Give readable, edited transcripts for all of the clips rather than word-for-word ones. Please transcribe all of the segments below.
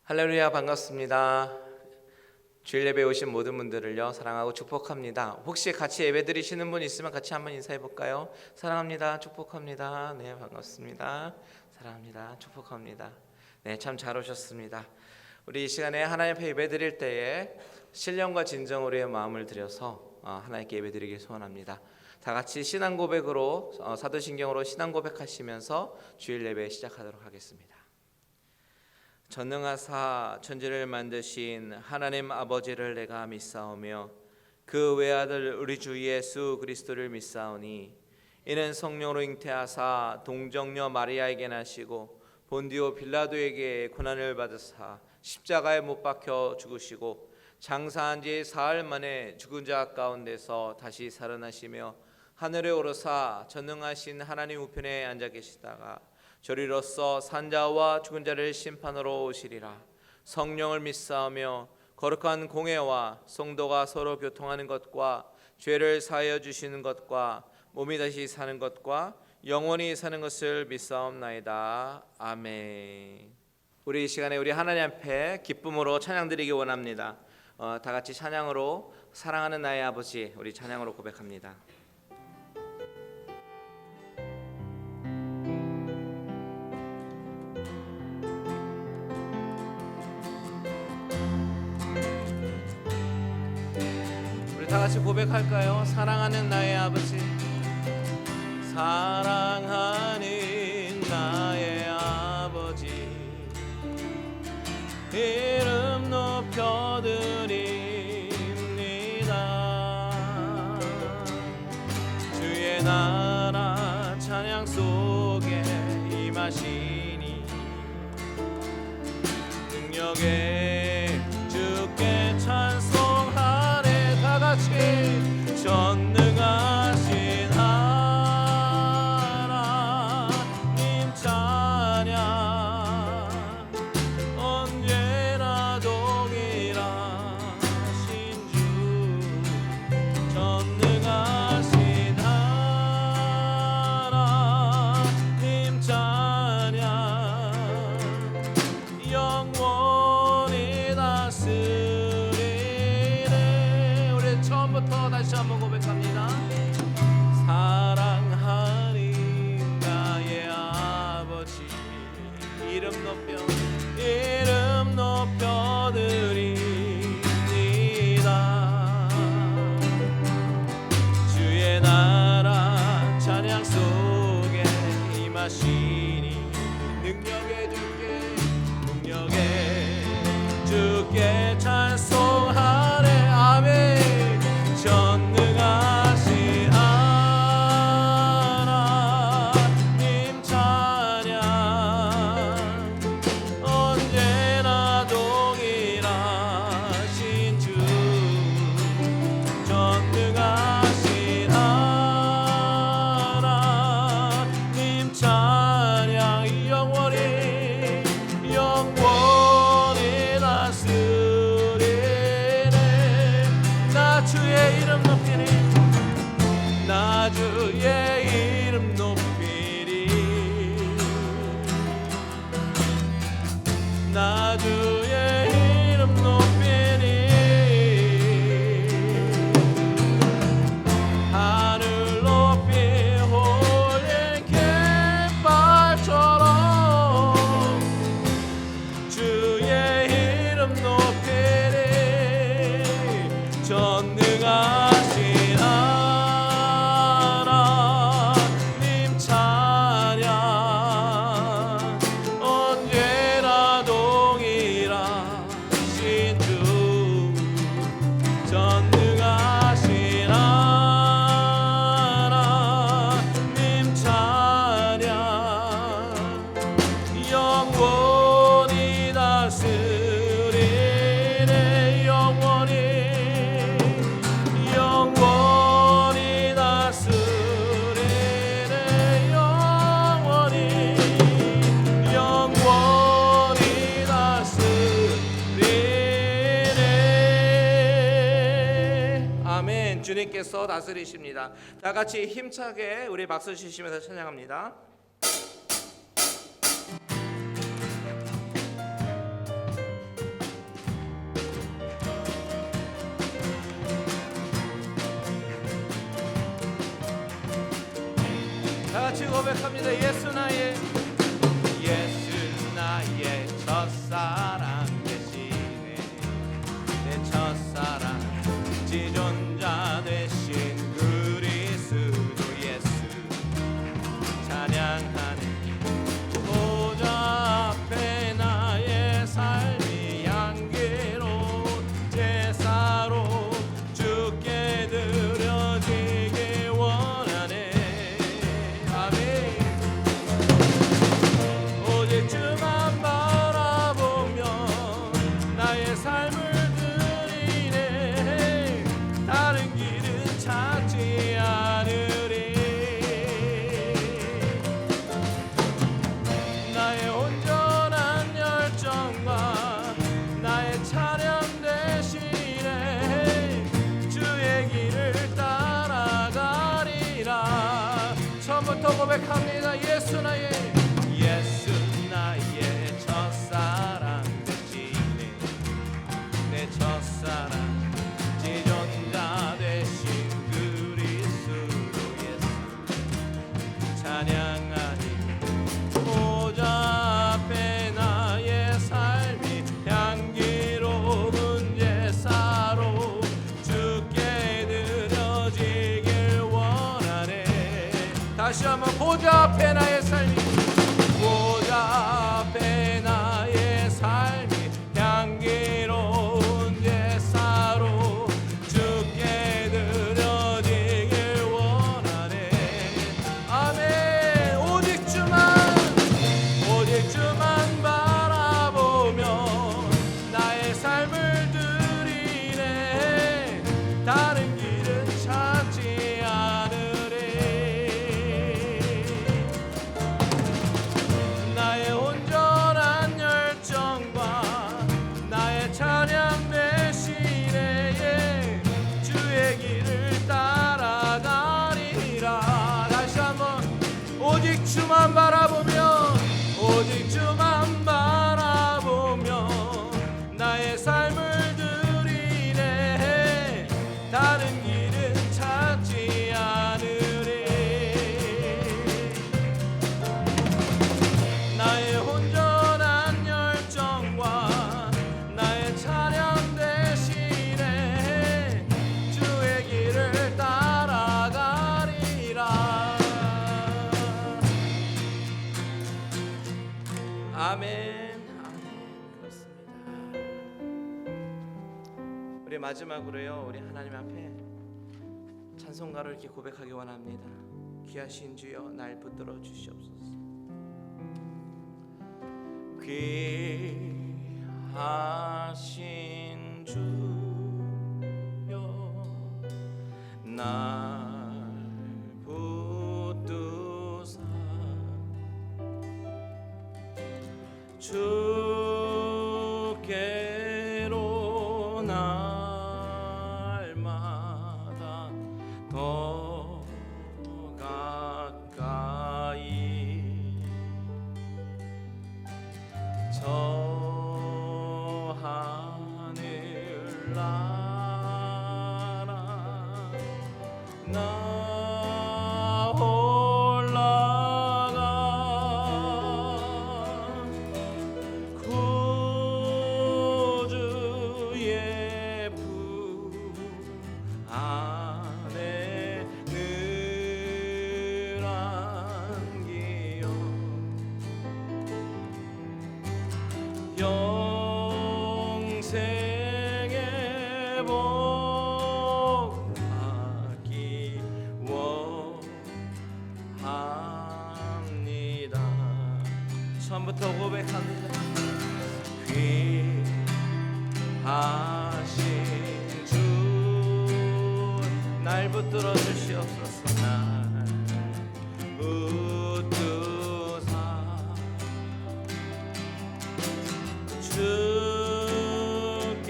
할렐루야, 반갑습니다. 주일 예배에 오신 모든 분들을요 사랑하고 축복합니다. 혹시 같이 예배 드리시는 분 있으면 같이 한번 인사해 볼까요? 사랑합니다, 축복합니다. 네, 반갑습니다. 사랑합니다, 축복합니다. 네, 참 잘 오셨습니다. 우리 이 시간에 하나님 앞에 예배 드릴 때에 신령과 진정으로의 마음을 들여서 하나님께 예배 드리길 소원합니다. 다 같이 신앙 고백으로 사도신경으로 신앙 고백하시면서 주일 예배 시작하도록 하겠습니다. 전능하사 천지를 만드신 하나님 아버지를 내가 믿사오며 그 외아들 우리 주 예수 그리스도를 믿사오니 이는 성령으로 잉태하사 동정녀 마리아에게 나시고 본디오 빌라도에게 고난을 받으사 십자가에 못 박혀 죽으시고 장사한 지 사흘 만에 죽은 자 가운데서 다시 살아나시며 하늘에 오르사 전능하신 하나님 우편에 앉아 계시다가 저리로서 산자와 죽은 자를 심판하러 오시리라. 성령을 믿사오며 거룩한 공회와 성도가 서로 교통하는 것과 죄를 사하여 주시는 것과 몸이 다시 사는 것과 영원히 사는 것을 믿사옵나이다. 아멘. 우리 이 시간에 우리 하나님 앞에 기쁨으로 찬양드리기 원합니다. 다 같이 찬양으로 사랑하는 나의 아버지, 우리 찬양으로 고백합니다. 다 같이 고백할까요? 사랑하는 나의 아버지, 사랑하는 나의 아버지, 이름 높여드립니다. 주의 나라 찬양 속에 임하시니 능력에 주께 찬송하네. 다같이 전능하신 하나님 찬양 언제나 동일하신 주 전능하신 하나님 찬양 영원히 다스리네. 우리 처음부터 다시 한번 고백합니다. 사랑하는 나의 아버지, 이름 높여드립니다. 주의 나라 찬양 속에 임하시니 능력에 주께 찬송하네. 아멘. 전능하신 하나님 찬양 언제나 동일하신 주 전능하신 하나님 찬양 영원히 다스리네. 나 주의 이름 높이리, 나 주의 이름 높이리, 나 주의 이름 높이리. 하늘 높이 홀린 깃발처럼 주의 이름 높이리. 전능하신 하나님 찬양 언제나 동일하신 주 전능하신 하나님 찬양 영원히 다스리네. 영원히 다스리네. 영원히 다스리네. 아멘. 주님께서 다스리십니다. 다 같이 힘차게 우리 박수 치시면서 찬양합니다. 같이 고백합니다. 예수 나의 첫사랑 되시네. 내 첫사랑 지존자 되신 그리스도 예수 찬양하네. 보좌 앞에 나의 삶이 향기로운 제사로 주께 드려지길 원하네. 아멘. 오직 주만 바라보며 나의 삶을 드리네. 다른 길은 찾지 않으리. 나의 온전한 열정과 나의 찬양 대신에 주의 길을 따라가리라. 처음부터 고백합니다. 예수 나의 첫사랑 되시네. 내 첫사랑 지존자 되신 그리스도 예수 찬양하니. 보좌 앞에 나의 삶이 향기로운 제사로 주께 드려지길 원하네. 다시 한번 보좌 앞에 나의 삶이 향기로운 제사로 주께 드려지길 원하네. 아멘. 오직 주만 바라보며 나의 삶을 드리네. 다른 길은 찾지 않으리. 나의 온전한 열정과 나의 찬양 대신에 주의 길을 따라가리라. 다시 한번 오직 주만 바라보며 나의 삶을 드리네. 다른 길은 찾지 않으리. 나의 온전한 열정과 나의 찬양 대신에 주의 길을 따라가리라. 아멘. 그렇습니다. 우리 마지막으로요, 우리 하나님 앞에 찬송가를 이렇게 고백하기 원합니다. 귀하신 주여 날 붙들어 주시옵소서. 귀하신 주여 날 붙드사 주께로 날마다 더 가까이 저 하늘 나라 나 올라가 구주의 품 안에 늘 안기어 영생의 복 받기 원합니다. 처음부터 고백합니다. 귀하신 주 날 붙들어 주시옵소서. 날 붙드사 주께로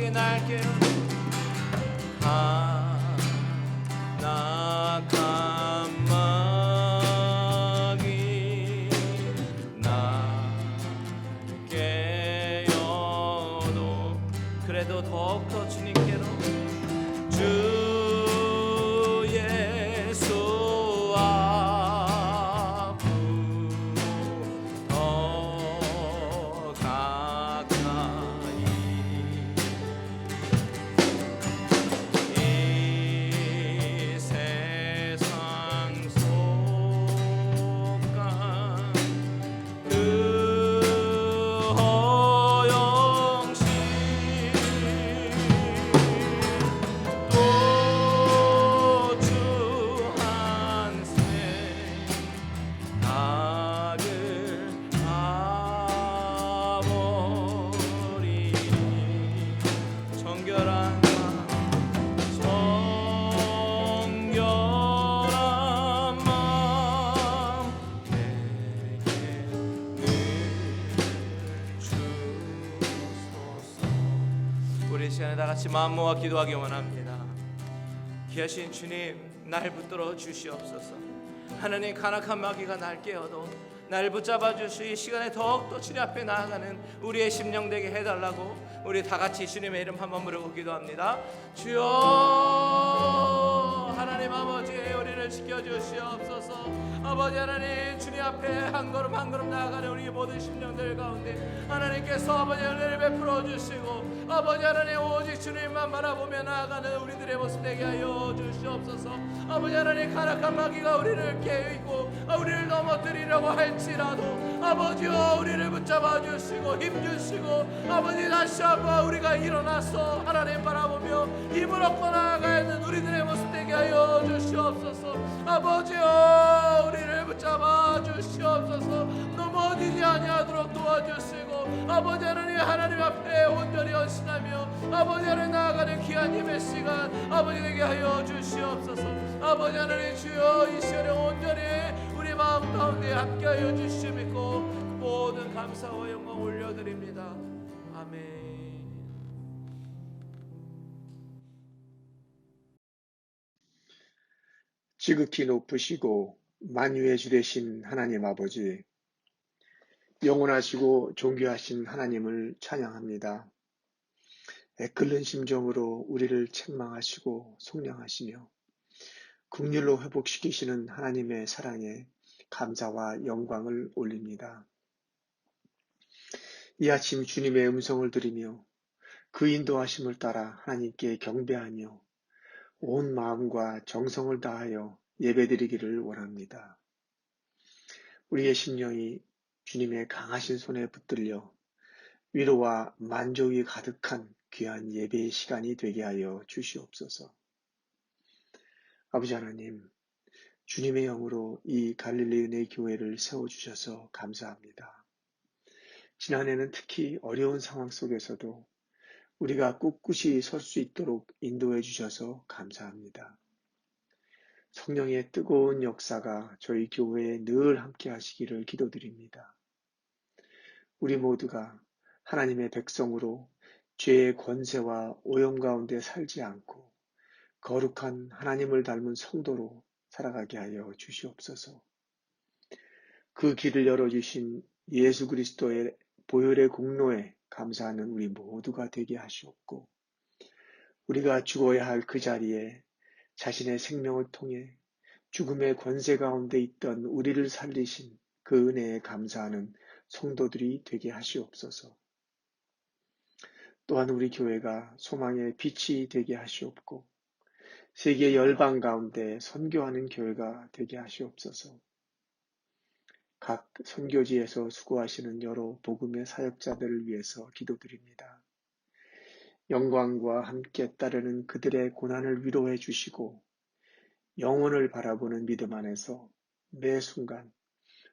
마귀에게 날게요. 나약한 마귀 날 깨어도 그래도 더욱더 주님께로 주 예수 앞으로 더 가까이 이 세상 속간 그 허영심 또 주한생 나를 아버리니 정결한 마음 내게 늘 주소서. 우리 시간에 다 같이 마음 모아 기도하기 원합니다. 귀하신 주님, 날 붙들어 주시옵소서. 하나님, 간악한 마귀가 날 깨어도 날 붙잡아 주시 이 시간에 더욱더 주님 앞에 나아가는 우리의 심령 되게 해달라고 우리 다 같이 주님의 이름 한번 부르고 기도합니다. 주여, 하나님 아버지, 우리를 지켜주시옵소서. 아버지 하나님, 주님 앞에 한 걸음 한 걸음 나아가는 우리 모든 심령들 가운데 하나님께서 아버지 은혜를 베풀어 주시고 아버지 하나님, 오직 주님만 바라보며 나아가는 우리들의 모습 되게 하여 주시옵소서. 아버지 하나님, 간악한 마귀가 우리를 깨우고 우리를 넘어뜨리려고 할지라도 아버지여, 우리를 붙잡아 주시고 힘 주시고 아버지, 다시 한번 우리가 일어나서 하나님 바라보며 힘을 얻고 나아가야 하는 우리들의 모습 되게 하여 주시옵소서. 아버지여, 우리를 붙잡아 주시옵소서. 넘어지지 아니하도록 도와주시고 아버지 하나님, 하나님 앞에 온전히 헌신하며 아버지 하나님 나아가는 귀한 힘의 시간 아버지 되게 하여 주시옵소서. 아버지 하나님, 주여 이 시간에 온전히 우리 마음 가운데 함께하여 주시옵고 모든 감사와 영광 올려드립니다. 아멘. 지극히 높으시고 만유의 주 되신 하나님 아버지, 영원하시고 존귀하신 하나님을 찬양합니다. 애끓는 심정으로 우리를 책망하시고 속량하시며 긍휼로 회복시키시는 하나님의 사랑에 감사와 영광을 올립니다. 이 아침 주님의 음성을 들으며 그 인도하심을 따라 하나님께 경배하며 온 마음과 정성을 다하여 예배드리기를 원합니다. 우리의 심령이 주님의 강하신 손에 붙들려 위로와 만족이 가득한 귀한 예배의 시간이 되게 하여 주시옵소서. 아버지 하나님, 주님의 영으로 이 갈릴리 은혜 교회를 세워주셔서 감사합니다. 지난해는 특히 어려운 상황 속에서도 우리가 꿋꿋이 설 수 있도록 인도해 주셔서 감사합니다. 성령의 뜨거운 역사가 저희 교회에 늘 함께 하시기를 기도드립니다. 우리 모두가 하나님의 백성으로 죄의 권세와 오염 가운데 살지 않고 거룩한 하나님을 닮은 성도로 살아가게 하여 주시옵소서. 그 길을 열어주신 예수 그리스도의 보혈의 공로에 감사하는 우리 모두가 되게 하시옵고, 우리가 죽어야 할 그 자리에 자신의 생명을 통해 죽음의 권세 가운데 있던 우리를 살리신 그 은혜에 감사하는 성도들이 되게 하시옵소서. 또한 우리 교회가 소망의 빛이 되게 하시옵고 세계 열방 가운데 선교하는 교회가 되게 하시옵소서. 각 선교지에서 수고하시는 여러 복음의 사역자들을 위해서 기도드립니다. 영광과 함께 따르는 그들의 고난을 위로해 주시고 영혼을 바라보는 믿음 안에서 매 순간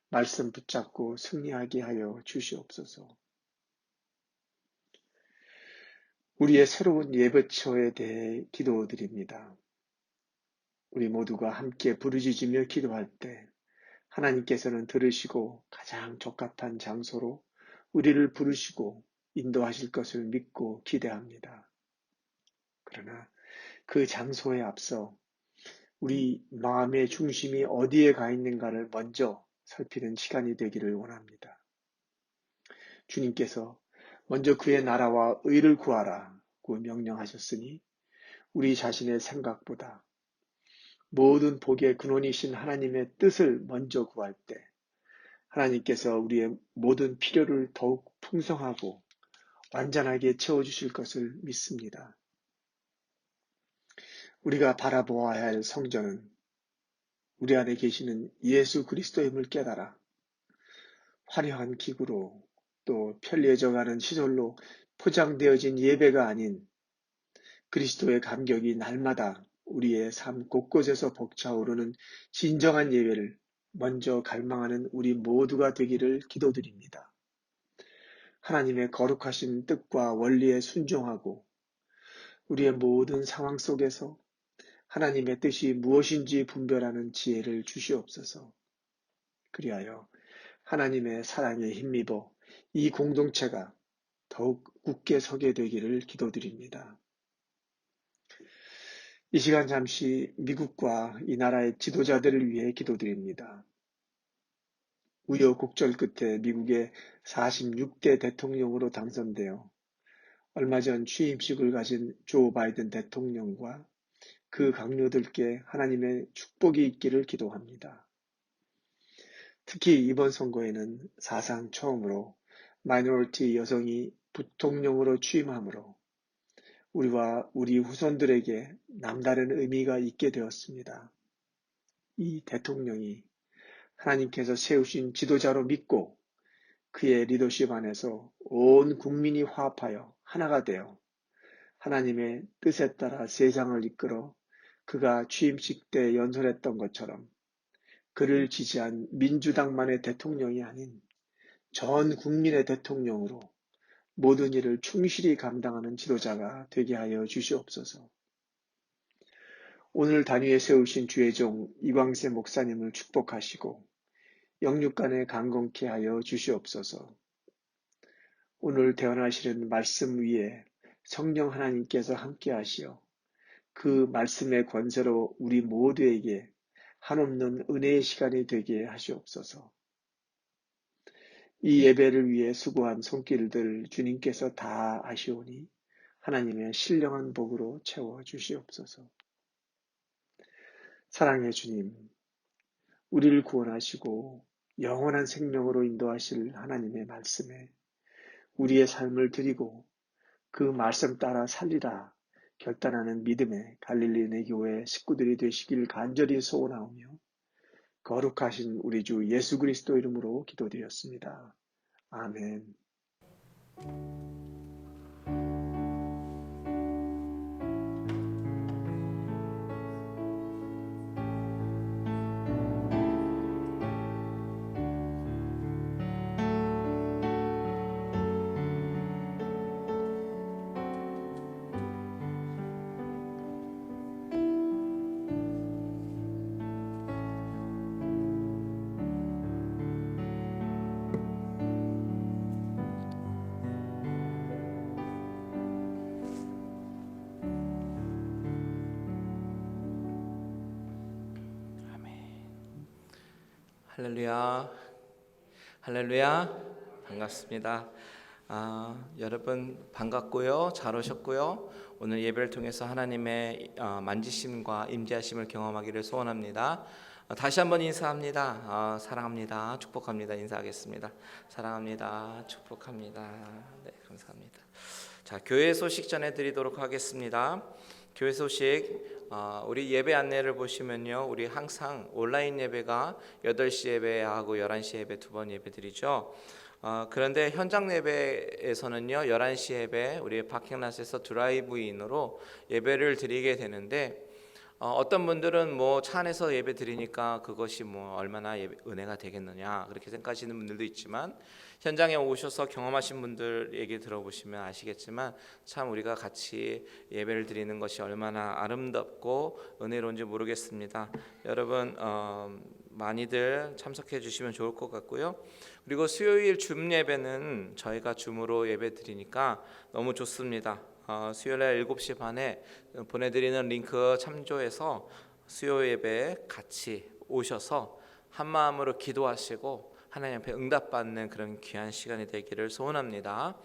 말씀 붙잡고 승리하게 하여 주시옵소서. 우리의 새로운 예배처에 대해 기도드립니다. 우리 모두가 함께 부르짖으며 기도할 때 하나님께서는 들으시고 가장 적합한 장소로 우리를 부르시고 인도하실 것을 믿고 기대합니다. 그러나 그 장소에 앞서 우리 마음의 중심이 어디에 가 있는가를 먼저 살피는 시간이 되기를 원합니다. 주님께서 먼저 그의 나라와 의를 구하라고 명령하셨으니 우리 자신의 생각보다 모든 복의 근원이신 하나님의 뜻을 먼저 구할 때 하나님께서 우리의 모든 필요를 더욱 풍성하고 완전하게 채워주실 것을 믿습니다. 우리가 바라보아야 할 성전은 우리 안에 계시는 예수 그리스도임을 깨달아 화려한 기구로 또 편리해져가는 시설로 포장되어진 예배가 아닌 그리스도의 감격이 날마다 우리의 삶 곳곳에서 벅차오르는 진정한 예배를 먼저 갈망하는 우리 모두가 되기를 기도드립니다. 하나님의 거룩하신 뜻과 원리에 순종하고 우리의 모든 상황 속에서 하나님의 뜻이 무엇인지 분별하는 지혜를 주시옵소서. 그리하여 하나님의 사랑에 힘입어 이 공동체가 더욱 굳게 서게 되기를 기도드립니다. 이 시간 잠시 미국과 이 나라의 지도자들을 위해 기도드립니다. 우여곡절 끝에 미국의 46대 대통령으로 당선되어 얼마 전 취임식을 가진 조 바이든 대통령과 그 강요들께 하나님의 축복이 있기를 기도합니다. 특히 이번 선거에는 사상 처음으로 마이너리티 여성이 부통령으로 취임하므로 우리와 우리 후손들에게 남다른 의미가 있게 되었습니다. 이 대통령이 하나님께서 세우신 지도자로 믿고 그의 리더십 안에서 온 국민이 화합하여 하나가 되어 하나님의 뜻에 따라 세상을 이끌어 그가 취임식 때 연설했던 것처럼 그를 지지한 민주당만의 대통령이 아닌 전 국민의 대통령으로 모든 일을 충실히 감당하는 지도자가 되게 하여 주시옵소서. 오늘 단위에 세우신 주의 종 이광세 목사님을 축복하시고 영육간에 강건케 하여 주시옵소서. 오늘 대언하시는 말씀 위에 성령 하나님께서 함께 하시어 그 말씀의 권세로 우리 모두에게 한없는 은혜의 시간이 되게 하시옵소서. 이 예배를 위해 수고한 손길들 주님께서 다 아시오니 하나님의 신령한 복으로 채워 주시옵소서. 사랑의 주님, 우리를 구원하시고 영원한 생명으로 인도하실 하나님의 말씀에 우리의 삶을 드리고 그 말씀 따라 살리라 결단하는 믿음의 갈릴리 내교회 식구들이 되시길 간절히 소원하오며 거룩하신 우리 주 예수 그리스도 이름으로 기도드렸습니다. 아멘. 할렐루야, 할렐루야, 반갑습니다. 여러분 반갑고요, 잘 오셨고요. 오늘 예배를 통해서 하나님의 만지심과 임재하심을 경험하기를 소원합니다. 다시 한번 인사합니다. 사랑합니다, 축복합니다. 인사하겠습니다. 사랑합니다, 축복합니다. 네, 감사합니다. 자, 교회 소식 전해드리도록 하겠습니다. 교회 소식, 우리 예배 안내를 보시면요, 우리 항상 온라인 예배가 8시 예배하고 11시 예배 두 번 예배 드리죠. 그런데 현장 예배에서는요, 11시 예배 우리 파킹랏에서 드라이브인으로 예배를 드리게 되는데, 어떤 분들은 뭐 차 안에서 예배 드리니까 그것이 뭐 얼마나 은혜가 되겠느냐 그렇게 생각하시는 분들도 있지만, 현장에 오셔서 경험하신 분들 얘기 들어보시면 아시겠지만 참 우리가 같이 예배를 드리는 것이 얼마나 아름답고 은혜로운지 모르겠습니다. 여러분 많이들 참석해 주시면 좋을 것 같고요. 그리고 수요일 줌 예배는 저희가 줌으로 예배 드리니까 너무 좋습니다. 수요일날 7시 반에 보내드리는 링크 참조해서 수요 예배 같이 오셔서 한 마음으로 기도하시고 하나님 앞에 응답받는 그런 귀한 시간이 되기를 소원합니다.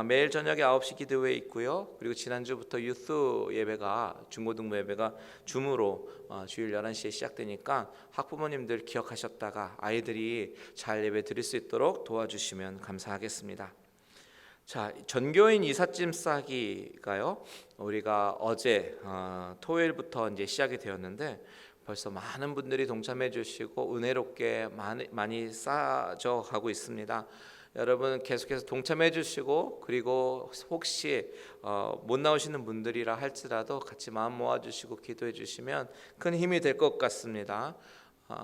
매일 저녁에 9시 기도회 있고요. 그리고 지난주부터 유스 예배가 중고등부 예배가 줌으로 주일 11시에 시작되니까 학부모님들 기억하셨다가 아이들이 잘 예배 드릴 수 있도록 도와주시면 감사하겠습니다. 자, 전교인 이삿짐 싸기가요. 우리가 어제 토요일부터 이제 시작이 되었는데 벌써 많은 분들이 동참해 주시고 은혜롭게 많이 쌓아져 가고 있습니다. 여러분 계속해서 동참해 주시고 그리고 혹시 못 나오시는 분들이라 할지라도 같이 마음 모아 주시고 기도해 주시면 큰 힘이 될 것 같습니다.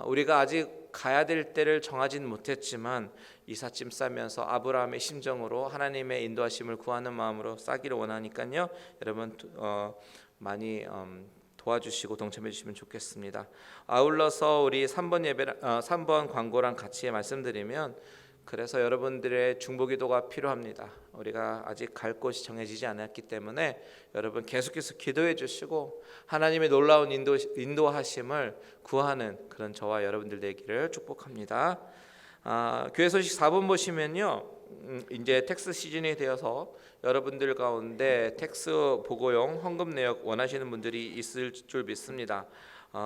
우리가 아직 가야 될 때를 정하진 못했지만 이삿짐 싸면서 아브라함의 심정으로 하나님의 인도하심을 구하는 마음으로 싸기를 원하니까요. 여러분 많이 도와주시고 동참해 주시면 좋겠습니다. 아울러서 우리 3번 광고랑 같이 말씀드리면 그래서 여러분들의 중보기도가 필요합니다. 우리가 아직 갈 곳이 정해지지 않았기 때문에 여러분 계속해서 기도해 주시고 하나님의 놀라운 인도하심을 구하는 그런 저와 여러분들 되기를 축복합니다. 교회 소식 4번 보시면요. 이제 텍스 시즌이 되어서 여러분들 가운데 텍스 보고용 헌금 내역 원하시는 분들이 있을 줄 믿습니다.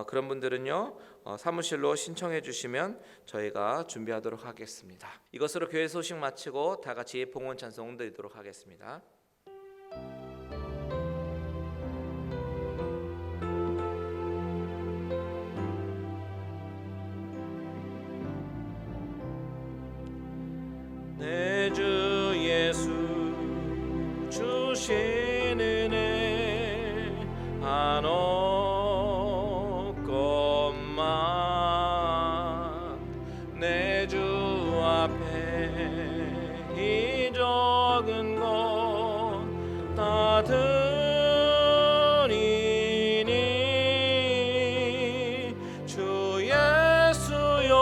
그런 분들은요 사무실로 신청해 주시면 저희가 준비하도록 하겠습니다. 이것으로 교회 소식 마치고 다 같이 봉헌 찬송 드리도록 하겠습니다. 내 주 예수 주신 은혜 한없건만 내 주 앞에 이 적은 것 다 드리니 주 예수여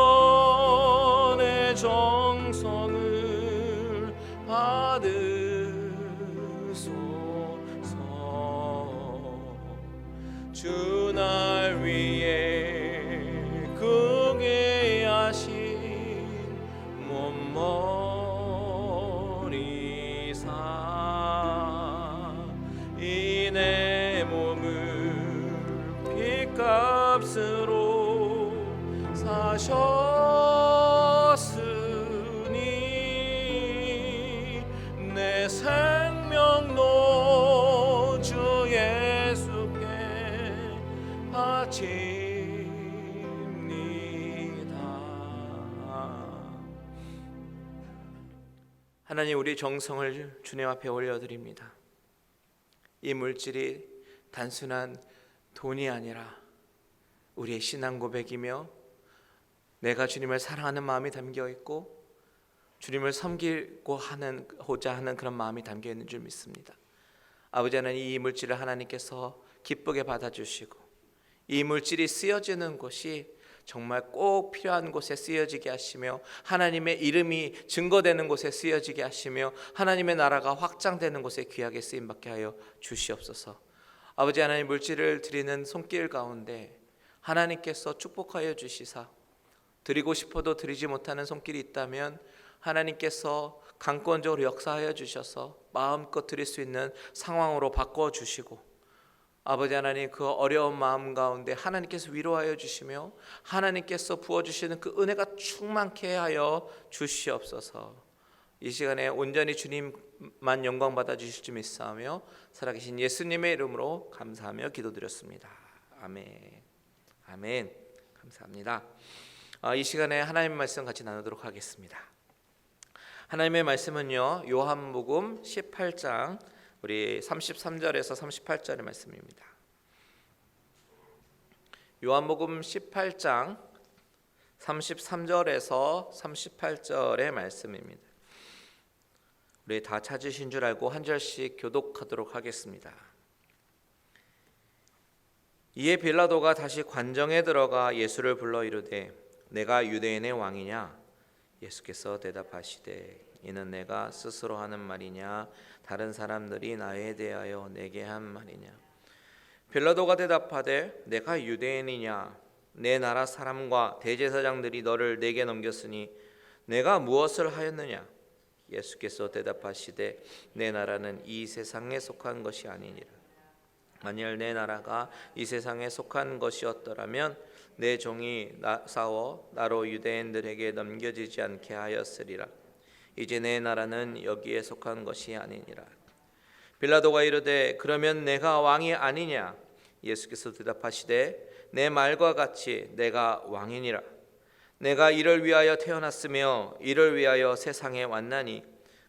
내 정성을 받으소서. 주 날 위해 크게 하신 몸머리사 이 내 몸을 핏값으로 사셨으니 내 생명도 주 예수께 바칩니다. 하나님, 우리 정성을 주님 앞에 올려드립니다. 이 물질이 단순한 돈이 아니라 우리의 신앙 고백이며 내가 주님을 사랑하는 마음이 담겨 있고 주님을 섬기고자 하는 그런 마음이 담겨 있는 줄 믿습니다. 아버지 하나님, 이 물질을 하나님께서 기쁘게 받아주시고 이 물질이 쓰여지는 곳이 정말 꼭 필요한 곳에 쓰여지게 하시며 하나님의 이름이 증거되는 곳에 쓰여지게 하시며 하나님의 나라가 확장되는 곳에 귀하게 쓰임받게 하여 주시옵소서. 아버지 하나님, 물질을 드리는 손길 가운데 하나님께서 축복하여 주시사 드리고 싶어도 드리지 못하는 손길이 있다면 하나님께서 강권적으로 역사하여 주셔서 마음껏 드릴 수 있는 상황으로 바꿔주시고 아버지 하나님, 그 어려운 마음 가운데 하나님께서 위로하여 주시며 하나님께서 부어주시는 그 은혜가 충만케 하여 주시옵소서. 이 시간에 온전히 주님만 영광 받아 주실 줄 믿사오며 살아계신 예수님의 이름으로 감사하며 기도드렸습니다. 아멘. 아멘. 감사합니다. 이 시간에 하나님의 말씀 같이 나누도록 하겠습니다. 하나님의 말씀은요, 요한복음 18장 우리 33절에서 38절의 말씀입니다. 요한복음 18장 33절에서 38절의 말씀입니다. 우리 다 찾으신 줄 알고 한 절씩 교독하도록 하겠습니다. 이에 빌라도가 다시 관정에 들어가 예수를 불러 이르되 내가 유대인의 왕이냐? 예수께서 대답하시되 이는 내가 스스로 하는 말이냐 다른 사람들이 나에 대하여 내게 한 말이냐. 빌라도가 대답하되 내가 유대인이냐 내 나라 사람과 대제사장들이 너를 내게 넘겼으니 내가 무엇을 하였느냐. 예수께서 대답하시되 내 나라는 이 세상에 속한 것이 아니니라. 만일 내 나라가 이 세상에 속한 것이었더라면 내 종이 싸워 나로 유대인들에게 넘겨지지 않게 하였으리라. 이제 내 나라는 여기에 속한 것이 아니니라. 빌라도가 이르되 그러면 내가 왕이 아니냐. 예수께서 대답하시되 내 말과 같이 내가 왕이니라. 내가 이를 위하여 태어났으며 이를 위하여 세상에 왔나니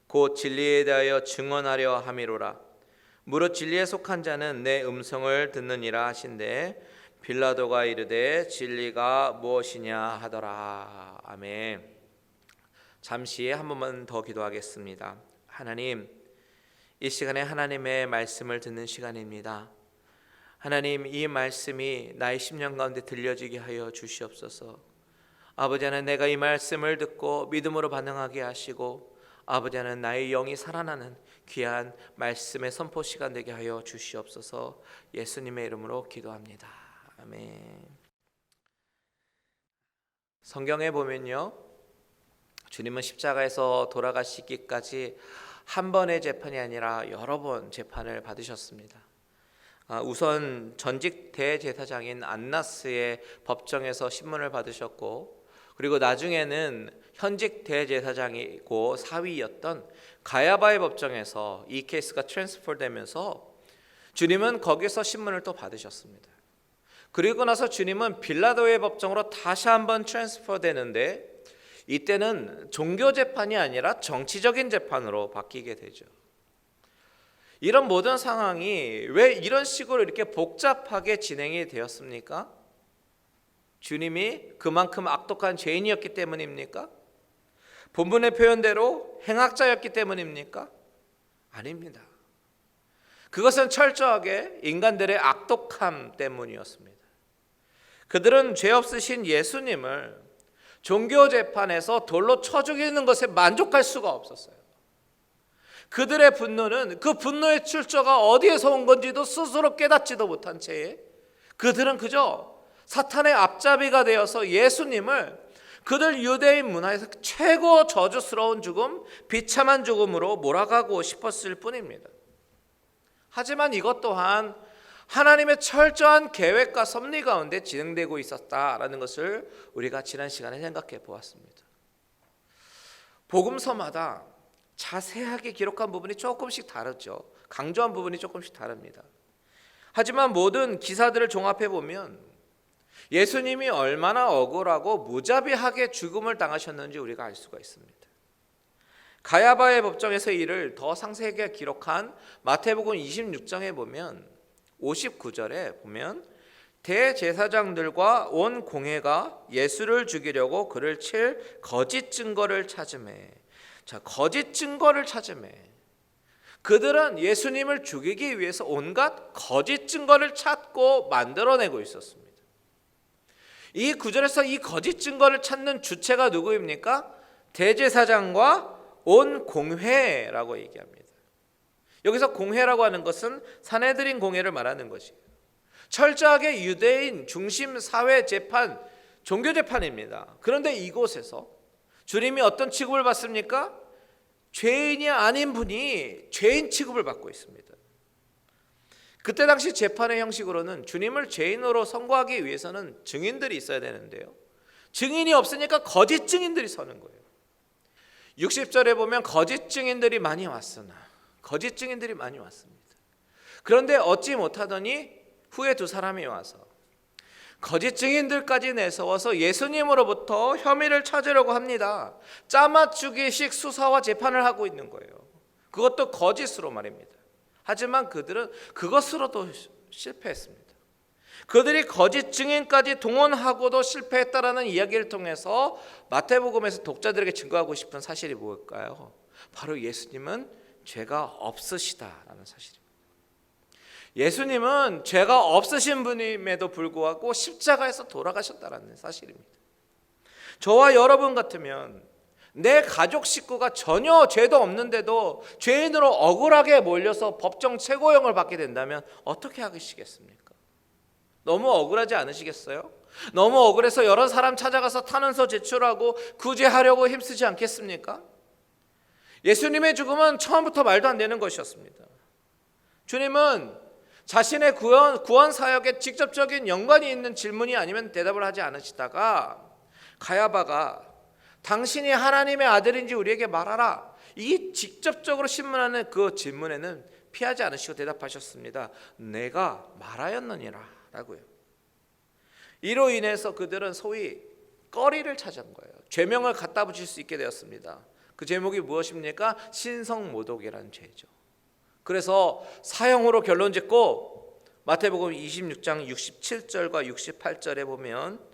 곧 진리에 대하여 증언하려 함이로라. 무릇 진리에 속한 자는 내 음성을 듣느니라 하신대 빌라도가 이르되 진리가 무엇이냐 하더라. 아멘. 잠시 한 번만 더 기도하겠습니다. 하나님, 이 시간에 하나님의 말씀을 듣는 시간입니다. 하나님, 이 말씀이 나의 심령 가운데 들려지게 하여 주시옵소서. 아버지 하나님, 내가 이 말씀을 듣고 믿음으로 반응하게 하시고 아버지 하나님, 나의 영이 살아나는 귀한 말씀의 선포 시간 되게 하여 주시옵소서. 예수님의 이름으로 기도합니다. 아멘. 성경에 보면요, 주님은 십자가에서 돌아가시기까지 한 번의 재판이 아니라 여러 번 재판을 받으셨습니다. 우선 전직 대제사장인 안나스의 법정에서 신문을 받으셨고, 그리고 나중에는 현직 대제사장이고 사위였던 가야바의 법정에서 이 케이스가 트랜스퍼되면서 주님은 거기서 신문을 또 받으셨습니다. 그리고 나서 주님은 빌라도의 법정으로 다시 한번 트랜스퍼되는데 이때는 종교 재판이 아니라 정치적인 재판으로 바뀌게 되죠. 이런 모든 상황이 왜 이런 식으로 이렇게 복잡하게 진행이 되었습니까? 주님이 그만큼 악독한 죄인이었기 때문입니까? 본문의 표현대로 행악자였기 때문입니까? 아닙니다. 그것은 철저하게 인간들의 악독함 때문이었습니다. 그들은 죄 없으신 예수님을 종교 재판에서 돌로 쳐 죽이는 것에 만족할 수가 없었어요. 그들의 분노는 그 분노의 출처가 어디에서 온 건지도 스스로 깨닫지도 못한 채에 그들은 그저 사탄의 앞잡이가 되어서 예수님을 그들 유대인 문화에서 최고 저주스러운 죽음, 비참한 죽음으로 몰아가고 싶었을 뿐입니다. 하지만 이것 또한 하나님의 철저한 계획과 섭리 가운데 진행되고 있었다라는 것을 우리가 지난 시간에 생각해 보았습니다. 복음서마다 자세하게 기록한 부분이 조금씩 다르죠. 강조한 부분이 조금씩 다릅니다. 하지만 모든 기사들을 종합해 보면 예수님이 얼마나 억울하고 무자비하게 죽음을 당하셨는지 우리가 알 수가 있습니다. 가야바의 법정에서 이를 더 상세하게 기록한 마태복음 26장에 보면 59절에 보면 대제사장들과 온 공회가 예수를 죽이려고 그를 칠 거짓 증거를 찾으매. 자, 거짓 증거를 찾으매. 그들은 예수님을 죽이기 위해서 온갖 거짓 증거를 찾고 만들어내고 있었습니다. 이 구절에서 이 거짓 증거를 찾는 주체가 누구입니까? 대제사장과 온 공회라고 얘기합니다. 여기서 공회라고 하는 것은 산헤드린 공회를 말하는 것이에요. 철저하게 유대인 중심 사회 재판, 종교 재판입니다. 그런데 이곳에서 주님이 어떤 취급을 받습니까? 죄인이 아닌 분이 죄인 취급을 받고 있습니다. 그때 당시 재판의 형식으로는 주님을 죄인으로 선고하기 위해서는 증인들이 있어야 되는데요, 증인이 없으니까 거짓 증인들이 서는 거예요. 60절에 보면 거짓 증인들이 많이 왔습니다. 그런데 얻지 못하더니 후에 두 사람이 와서 거짓 증인들까지 내세워서 예수님으로부터 혐의를 찾으려고 합니다. 짜맞추기식 수사와 재판을 하고 있는 거예요. 그것도 거짓으로 말입니다. 하지만 그들은 그것으로도 실패했습니다. 그들이 거짓 증인까지 동원하고도 실패했다라는 이야기를 통해서 마태복음에서 독자들에게 증거하고 싶은 사실이 뭘까요? 바로 예수님은 죄가 없으시다라는 사실입니다. 예수님은 죄가 없으신 분임에도 불구하고 십자가에서 돌아가셨다라는 사실입니다. 저와 여러분 같으면 내 가족 식구가 전혀 죄도 없는데도 죄인으로 억울하게 몰려서 법정 최고형을 받게 된다면 어떻게 하시겠습니까? 너무 억울하지 않으시겠어요? 너무 억울해서 여러 사람 찾아가서 탄원서 제출하고 구제하려고 힘쓰지 않겠습니까? 예수님의 죽음은 처음부터 말도 안 되는 것이었습니다. 주님은 자신의 구원 사역에 직접적인 연관이 있는 질문이 아니면 대답을 하지 않으시다가 가야바가 당신이 하나님의 아들인지 우리에게 말하라, 이 직접적으로 신문하는 그 질문에는 피하지 않으시고 대답하셨습니다. 내가 말하였느니라 라고요. 이로 인해서 그들은 소위 꺼리를 찾은 거예요. 죄명을 갖다 붙일 수 있게 되었습니다. 그 제목이 무엇입니까? 신성모독이라는 죄죠. 그래서 사형으로 결론 짓고 마태복음 26장 67절과 68절에 보면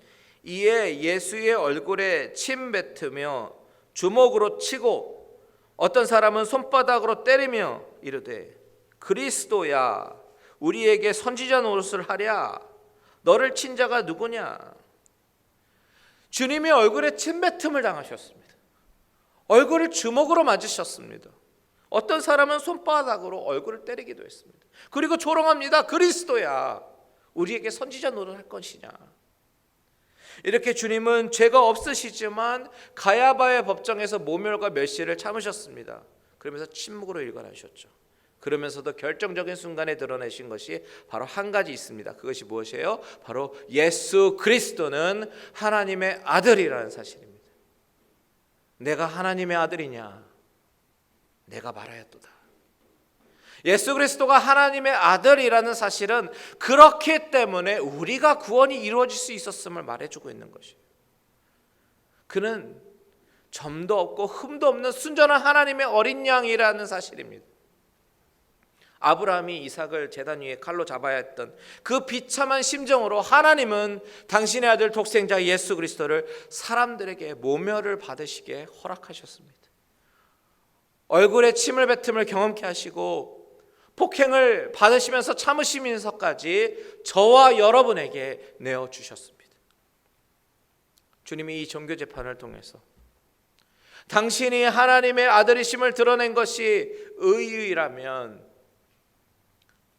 이에 예수의 얼굴에 침 뱉으며 주먹으로 치고 어떤 사람은 손바닥으로 때리며 이르되 그리스도야 우리에게 선지자 노릇을 하랴, 너를 친 자가 누구냐. 주님이 얼굴에 침 뱉음을 당하셨습니다. 얼굴을 주먹으로 맞으셨습니다. 어떤 사람은 손바닥으로 얼굴을 때리기도 했습니다. 그리고 조롱합니다. 그리스도야 우리에게 선지자 노릇 할 것이냐. 이렇게 주님은 죄가 없으시지만 가야바의 법정에서 모멸과 멸시를 참으셨습니다. 그러면서 침묵으로 일관하셨죠. 그러면서도 결정적인 순간에 드러내신 것이 바로 한 가지 있습니다. 그것이 무엇이에요? 바로 예수 그리스도는 하나님의 아들이라는 사실입니다. 내가 하나님의 아들이냐? 내가 말하였도다. 예수 그리스도가 하나님의 아들이라는 사실은 그렇기 때문에 우리가 구원이 이루어질 수 있었음을 말해주고 있는 것이에요. 그는 점도 없고 흠도 없는 순전한 하나님의 어린 양이라는 사실입니다. 아브라함이 이삭을 제단 위에 칼로 잡아야 했던 그 비참한 심정으로 하나님은 당신의 아들 독생자 예수 그리스도를 사람들에게 모멸을 받으시게 허락하셨습니다. 얼굴에 침을 뱉음을 경험케 하시고 폭행을 받으시면서 참으시면서까지 저와 여러분에게 내어주셨습니다. 주님이 이 종교재판을 통해서 당신이 하나님의 아들이심을 드러낸 것이 의의라면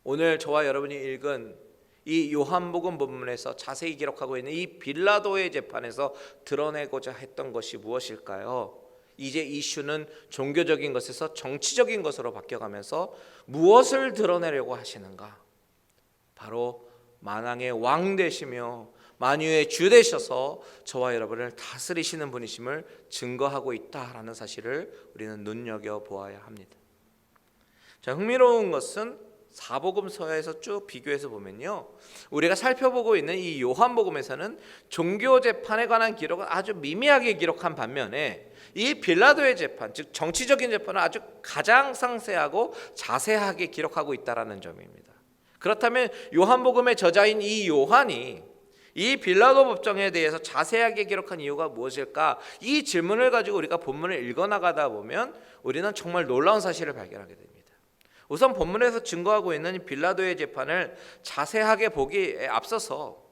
오늘 저와 여러분이 읽은 이 요한복음 본문에서 자세히 기록하고 있는 이 빌라도의 재판에서 드러내고자 했던 것이 무엇일까요? 이제 이슈는 종교적인 것에서 정치적인 것으로 바뀌어가면서 무엇을 드러내려고 하시는가? 바로 만왕의 왕 되시며 만유의 주 되셔서 저와 여러분을 다스리시는 분이심을 증거하고 있다라는 사실을 우리는 눈여겨보아야 합니다. 자, 흥미로운 것은 사복음서에서 쭉 비교해서 보면요, 우리가 살펴보고 있는 이 요한복음에서는 종교재판에 관한 기록은 아주 미미하게 기록한 반면에 이 빌라도의 재판, 즉 정치적인 재판은 아주 가장 상세하고 자세하게 기록하고 있다는 점입니다. 그렇다면 요한복음의 저자인 이 요한이 이 빌라도 법정에 대해서 자세하게 기록한 이유가 무엇일까? 이 질문을 가지고 우리가 본문을 읽어나가다 보면 우리는 정말 놀라운 사실을 발견하게 됩니다. 우선 본문에서 증거하고 있는 빌라도의 재판을 자세하게 보기에 앞서서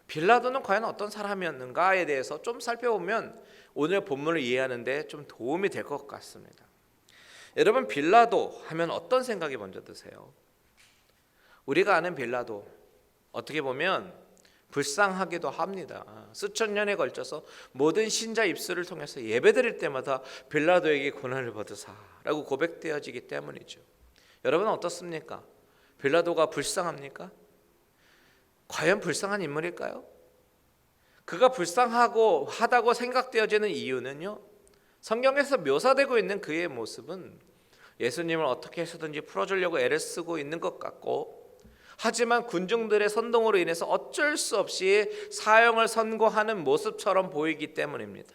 빌라도는 과연 어떤 사람이었는가에 대해서 좀 살펴보면 오늘 본문을 이해하는 데 좀 도움이 될 것 같습니다. 여러분, 빌라도 하면 어떤 생각이 먼저 드세요? 우리가 아는 빌라도 어떻게 보면 불쌍하기도 합니다. 수천 년에 걸쳐서 모든 신자 입술을 통해서 예배드릴 때마다 빌라도에게 고난을 받으사라고 고백되어지기 때문이죠. 여러분은 어떻습니까? 빌라도가 불쌍합니까? 과연 불쌍한 인물일까요? 그가 불쌍하고 하다고 생각되어지는 이유는요, 성경에서 묘사되고 있는 그의 모습은 예수님을 어떻게 해서든지 풀어주려고 애를 쓰고 있는 것 같고, 하지만 군중들의 선동으로 인해서 어쩔 수 없이 사형을 선고하는 모습처럼 보이기 때문입니다.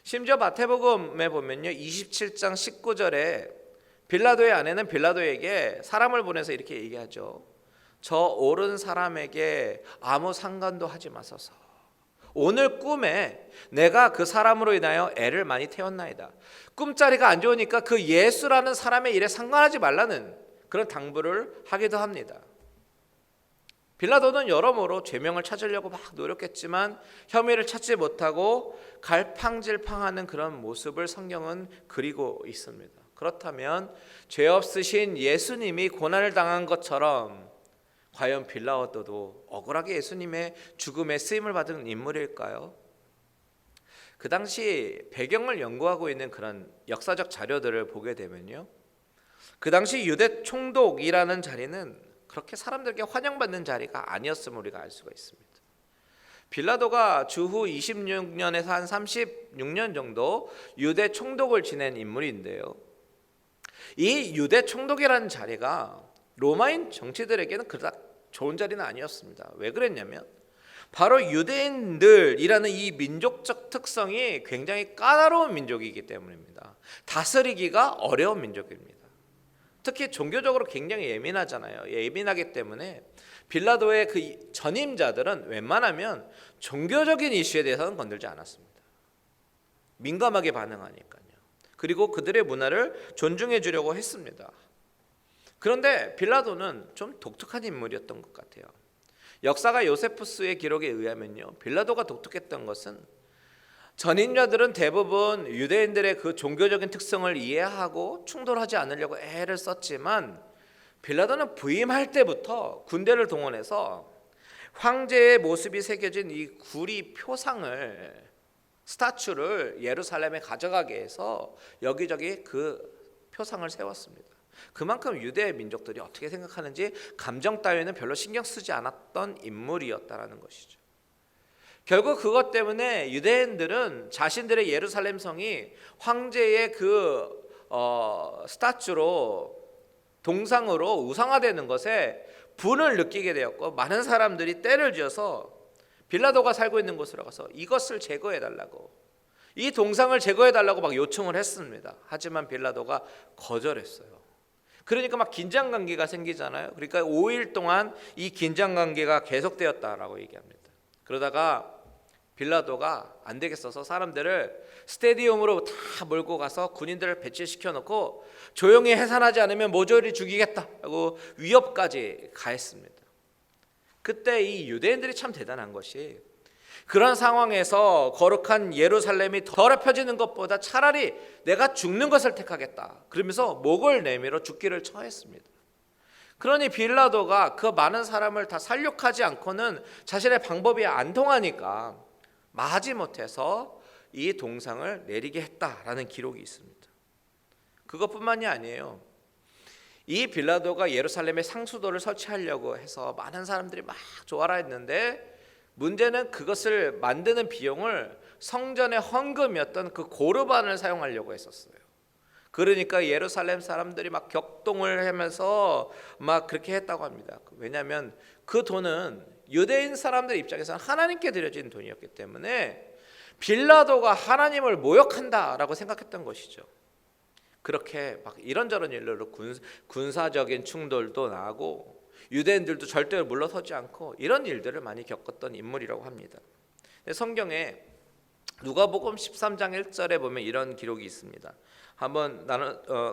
심지어 마태복음에 보면요, 27장 19절에 빌라도의 아내는 빌라도에게 사람을 보내서 이렇게 얘기하죠. 저 옳은 사람에게 아무 상관도 하지 마소서. 오늘 꿈에 내가 그 사람으로 인하여 애를 많이 태웠나이다. 꿈자리가 안 좋으니까 그 예수라는 사람의 일에 상관하지 말라는 그런 당부를 하기도 합니다. 빌라도는 여러모로 죄명을 찾으려고 막 노력했지만 혐의를 찾지 못하고 갈팡질팡하는 그런 모습을 성경은 그리고 있습니다. 그렇다면 죄 없으신 예수님이 고난을 당한 것처럼 과연 빌라도도 억울하게 예수님의 죽음에 쓰임을 받은 인물일까요? 그 당시 배경을 연구하고 있는 그런 역사적 자료들을 보게 되면요, 그 당시 유대 총독이라는 자리는 그렇게 사람들에게 환영받는 자리가 아니었음을 우리가 알 수가 있습니다. 빌라도가 주후 26년에서 한 36년 정도 유대 총독을 지낸 인물인데요, 이 유대 총독이라는 자리가 로마인 정치들에게는 그닥 좋은 자리는 아니었습니다. 왜 그랬냐면 바로 유대인들이라는 이 민족적 특성이 굉장히 까다로운 민족이기 때문입니다. 다스리기가 어려운 민족입니다. 특히 종교적으로 굉장히 예민하잖아요. 예민하기 때문에 빌라도의 그 전임자들은 웬만하면 종교적인 이슈에 대해서는 건들지 않았습니다. 민감하게 반응하니까요. 그리고 그들의 문화를 존중해 주려고 했습니다. 그런데 빌라도는 좀 독특한 인물이었던 것 같아요. 역사가 요세푸스의 기록에 의하면요, 빌라도가 독특했던 것은 전임자들은 대부분 유대인들의 그 종교적인 특성을 이해하고 충돌하지 않으려고 애를 썼지만 빌라도는 부임할 때부터 군대를 동원해서 황제의 모습이 새겨진 이 구리 표상을, 스타츄를 예루살렘에 가져가게 해서 여기저기 그 표상을 세웠습니다. 그만큼 유대 민족들이 어떻게 생각하는지 감정 따위는 별로 신경 쓰지 않았던 인물이었다라는 것이죠. 결국 그것 때문에 유대인들은 자신들의 예루살렘 성이 황제의 그 스타츄로, 동상으로 우상화되는 것에 분을 느끼게 되었고, 많은 사람들이 떼를 지어서 빌라도가 살고 있는 곳으로 가서 이것을 제거해달라고, 이 동상을 제거해달라고 막 요청을 했습니다. 하지만 빌라도가 거절했어요. 그러니까 막 긴장관계가 생기잖아요. 그러니까 5일 동안 이 긴장관계가 계속되었다라고 얘기합니다. 그러다가 빌라도가 안 되겠어서 사람들을 스테디움으로 다 몰고 가서 군인들을 배치시켜 놓고 조용히 해산하지 않으면 모조리 죽이겠다고 위협까지 가했습니다. 그때 이 유대인들이 참 대단한 것이, 그런 상황에서 거룩한 예루살렘이 더럽혀지는 것보다 차라리 내가 죽는 것을 택하겠다, 그러면서 목을 내밀어 죽기를 처했습니다. 그러니 빌라도가 그 많은 사람을 다 살육하지 않고는 자신의 방법이 안 통하니까 마지못해서 이 동상을 내리게 했다라는 기록이 있습니다. 그것뿐만이 아니에요. 이 빌라도가 예루살렘에 상수도를 설치하려고 해서 많은 사람들이 막 좋아라 했는데, 문제는 그것을 만드는 비용을 성전의 헌금이었던 그 고르반을 사용하려고 했었어요. 그러니까 예루살렘 사람들이 막 격동을 하면서 막 그렇게 했다고 합니다. 왜냐하면 그 돈은 유대인 사람들 입장에서는 하나님께 드려진 돈이었기 때문에 빌라도가 하나님을 모욕한다라고 생각했던 것이죠. 그렇게 막 이런저런 일로 군사적인 충돌도 나고, 유대인들도 절대로 물러서지 않고 이런 일들을 많이 겪었던 인물이라고 합니다. 성경에 누가복음 13장 1절에 보면 이런 기록이 있습니다.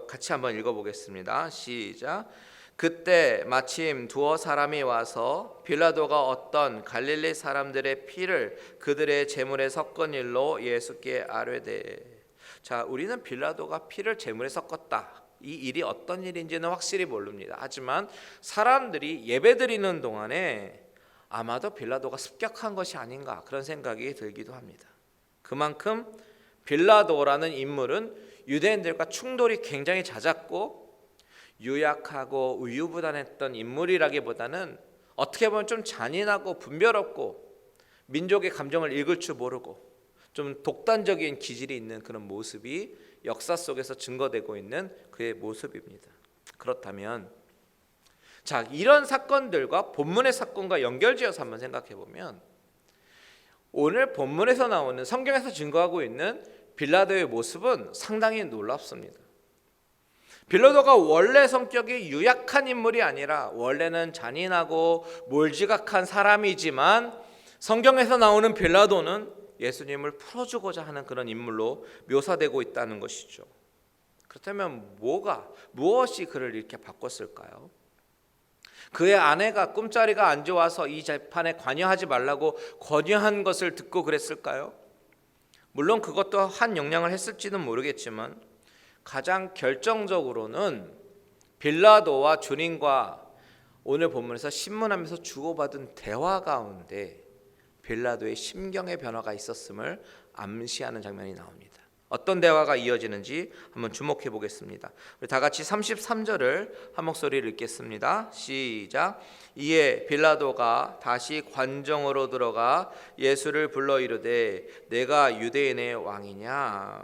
같이 한번 읽어보겠습니다. 시작. 그때 마침 두어 사람이 와서 빌라도가 어떤 갈릴리 사람들의 피를 그들의 제물에 섞은 일로 예수께 아뢰되. 자, 우리는 빌라도가 피를 제물에 섞었다, 이 일이 어떤 일인지는 확실히 모릅니다. 하지만 사람들이 예배드리는 동안에 아마도 빌라도가 습격한 것이 아닌가, 그런 생각이 들기도 합니다. 그만큼 빌라도라는 인물은 유대인들과 충돌이 굉장히 잦았고 유약하고 우유부단했던 인물이라기보다는 어떻게 보면 좀 잔인하고 분별없고 민족의 감정을 읽을 줄 모르고 좀 독단적인 기질이 있는 그런 모습이 역사 속에서 증거되고 있는 그의 모습입니다. 그렇다면 자, 이런 사건들과 본문의 사건과 연결지어서 한번 생각해 보면 오늘 본문에서 나오는, 성경에서 증거하고 있는 빌라도의 모습은 상당히 놀랍습니다. 빌라도가 원래 성격이 유약한 인물이 아니라 원래는 잔인하고 몰지각한 사람이지만 성경에서 나오는 빌라도는 예수님을 풀어주고자 하는 그런 인물로 묘사되고 있다는 것이죠. 그렇다면 무엇이 그를 이렇게 바꿨을까요? 그의 아내가 꿈자리가 안 좋아서 이 재판에 관여하지 말라고 권유한 것을 듣고 그랬을까요? 물론 그것도 한 영향을 했을지는 모르겠지만 가장 결정적으로는 빌라도와 주님과 오늘 본문에서 신문하면서 주고받은 대화 가운데 빌라도의 심경의 변화가 있었음을 암시하는 장면이 나옵니다. 어떤 대화가 이어지는지 한번 주목해 보겠습니다. 우리 다 같이 33절을 한 목소리를 읽겠습니다. 시작. 이에 빌라도가 다시 관정으로 들어가 예수를 불러 이르되 내가 유대인의 왕이냐.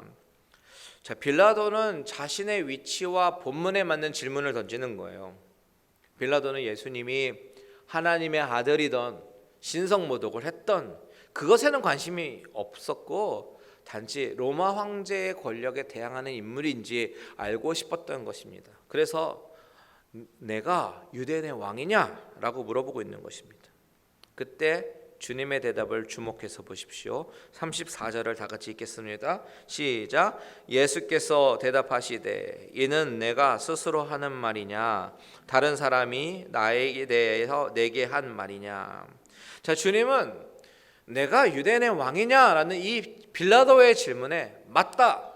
자, 빌라도는 자신의 위치와 본문에 맞는 질문을 던지는 거예요. 빌라도는 예수님이 하나님의 아들이던 신성모독을 했던 그것에는 관심이 없었고 단지 로마 황제의 권력에 대항하는 인물인지 알고 싶었던 것입니다. 그래서 내가 유대인의 왕이냐라고 물어보고 있는 것입니다. 그때 주님의 대답을 주목해서 보십시오. 34절을 다 같이 읽겠습니다. 시작. 예수께서 대답하시되 이는 내가 스스로 하는 말이냐 다른 사람이 나에게 대해서 내게 한 말이냐. 자, 주님은 내가 유대인의 왕이냐라는 이 빌라도의 질문에 맞다,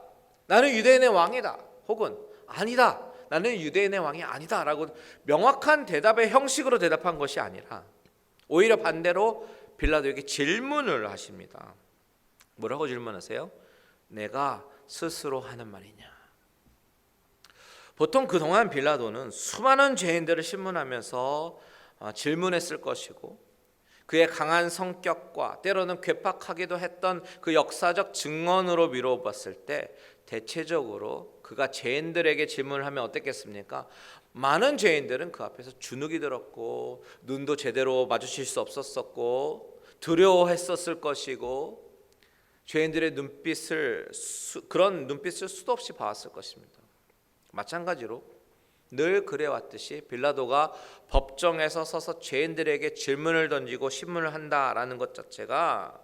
나는 유대인의 왕이다, 혹은 아니다, 나는 유대인의 왕이 아니다 라고 명확한 대답의 형식으로 대답한 것이 아니라 오히려 반대로 빌라도에게 질문을 하십니다. 뭐라고 질문하세요? 내가 스스로 하는 말이냐. 보통 그동안 빌라도는 수많은 죄인들을 신문하면서 질문했을 것이고 그의 강한 성격과 때로는 괴팍하기도 했던 그 역사적 증언으로 미뤄봤을 때 대체적으로 그가 죄인들에게 질문을 하면 어땠겠습니까? 많은 죄인들은 그 앞에서 주눅이 들었고 눈도 제대로 마주칠 수 없었었고 두려워했었을 것이고 죄인들의 그런 눈빛을 수도 없이 봐왔을 것입니다. 마찬가지로 늘 그래왔듯이 빌라도가 법정에서 서서 죄인들에게 질문을 던지고 신문을 한다라는 것 자체가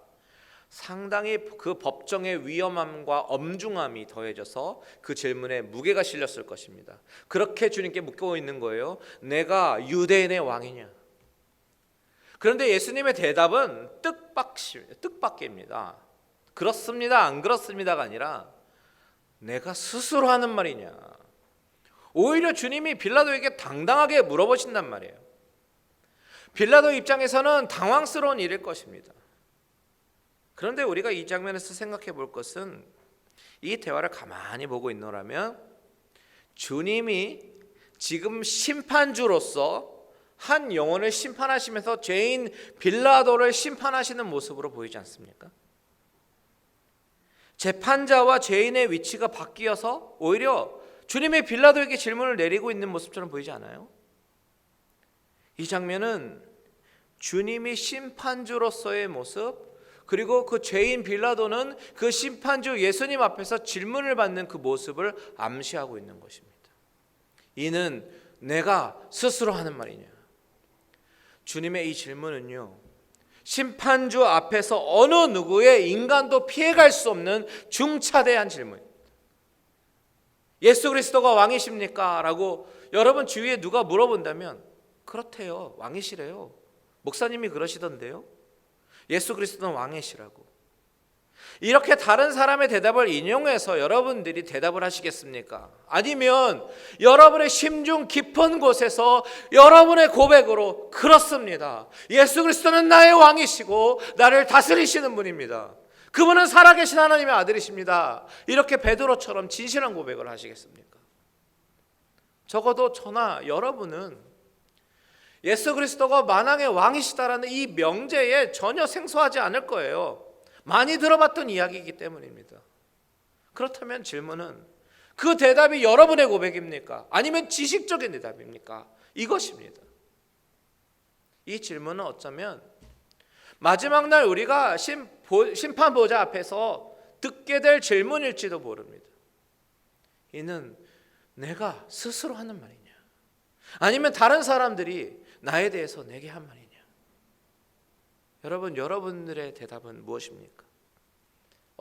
상당히 그 법정의 위험함과 엄중함이 더해져서 그 질문에 무게가 실렸을 것입니다. 그렇게 주님께 묻고 있는 거예요. 내가 유대인의 왕이냐. 그런데 예수님의 대답은 뜻밖입니다. 그렇습니다, 안 그렇습니다가 아니라 내가 스스로 하는 말이냐. 오히려 주님이 빌라도에게 당당하게 물어보신단 말이에요. 빌라도 입장에서는 당황스러운 일일 것입니다. 그런데 우리가 이 장면에서 생각해 볼 것은 이 대화를 가만히 보고 있노라면 주님이 지금 심판주로서 한 영혼을 심판하시면서 죄인 빌라도를 심판하시는 모습으로 보이지 않습니까? 재판자와 죄인의 위치가 바뀌어서 오히려 주님의 빌라도에게 질문을 내리고 있는 모습처럼 보이지 않아요? 이 장면은 주님이 심판주로서의 모습, 그리고 그 죄인 빌라도는 그 심판주 예수님 앞에서 질문을 받는 그 모습을 암시하고 있는 것입니다. 이는 내가 스스로 하는 말이냐. 주님의 이 질문은요, 심판주 앞에서 어느 누구의 인간도 피해갈 수 없는 중차대한 질문입니다. 예수 그리스도가 왕이십니까? 라고 여러분 주위에 누가 물어본다면 그렇대요, 왕이시래요. 목사님이 그러시던데요. 예수 그리스도는 왕이시라고. 이렇게 다른 사람의 대답을 인용해서 여러분들이 대답을 하시겠습니까? 아니면 여러분의 심중 깊은 곳에서 여러분의 고백으로 그렇습니다, 예수 그리스도는 나의 왕이시고 나를 다스리시는 분입니다, 그분은 살아계신 하나님의 아들이십니다, 이렇게 베드로처럼 진실한 고백을 하시겠습니까? 적어도 저나 여러분은 예수 그리스도가 만왕의 왕이시다라는 이 명제에 전혀 생소하지 않을 거예요. 많이 들어봤던 이야기이기 때문입니다. 그렇다면 질문은 그 대답이 여러분의 고백입니까? 아니면 지식적인 대답입니까? 이것입니다. 이 질문은 어쩌면 마지막 날 우리가 심판보좌 앞에서 듣게 될 질문일지도 모릅니다. 이는 내가 스스로 하는 말이냐, 아니면 다른 사람들이 나에 대해서 내게 한 말이냐. 여러분, 여러분들의 대답은 무엇입니까?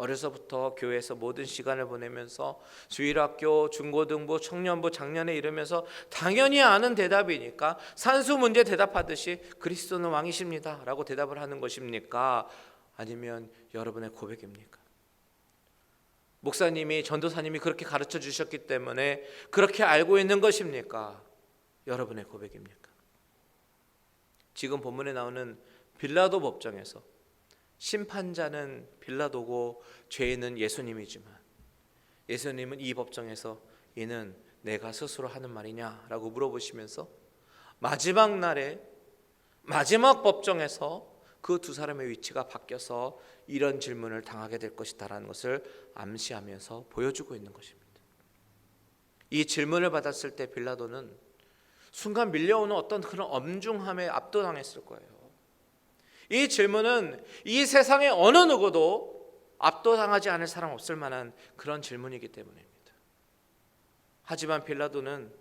어려서부터 교회에서 모든 시간을 보내면서 주일학교, 중고등부, 청년부, 장년에 이르면서 당연히 아는 대답이니까 산수 문제 대답하듯이 그리스도는 왕이십니다 라고 대답을 하는 것입니까? 아니면 여러분의 고백입니까? 목사님이, 전도사님이 그렇게 가르쳐 주셨기 때문에 그렇게 알고 있는 것입니까? 여러분의 고백입니까? 지금 본문에 나오는 빌라도 법정에서 심판자는 빌라도고 죄인은 예수님이지만 예수님은 이 법정에서 이는 내가 스스로 하는 말이냐라고 물어보시면서 마지막 날에 마지막 법정에서 그 두 사람의 위치가 바뀌어서 이런 질문을 당하게 될 것이다라는 것을 암시하면서 보여주고 있는 것입니다. 이 질문을 받았을 때 빌라도는 순간 밀려오는 어떤 그런 엄중함에 압도당했을 거예요. 이 질문은 이 세상의 어느 누구도 압도당하지 않을 사람 없을 만한 그런 질문이기 때문입니다. 하지만 빌라도는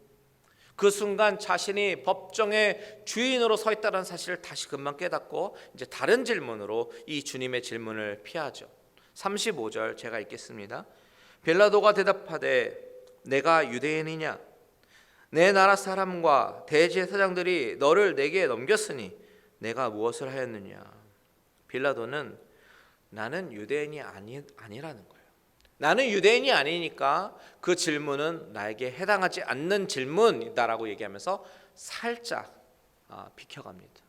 그 순간 자신이 법정의 주인으로 서 있다는 사실을 다시 금방 깨닫고 이제 다른 질문으로 이 주님의 질문을 피하죠. 35절 제가 읽겠습니다. 빌라도가 대답하되 내가 유대인이냐? 내 나라 사람과 대제사장들이 너를 내게 넘겼으니 내가 무엇을 하였느냐? 빌라도는 나는 유대인이 아니라는 거예요. 나는 유대인이 아니니까 그 질문은 나에게 해당하지 않는 질문이다라고 얘기하면서 살짝 비켜갑니다.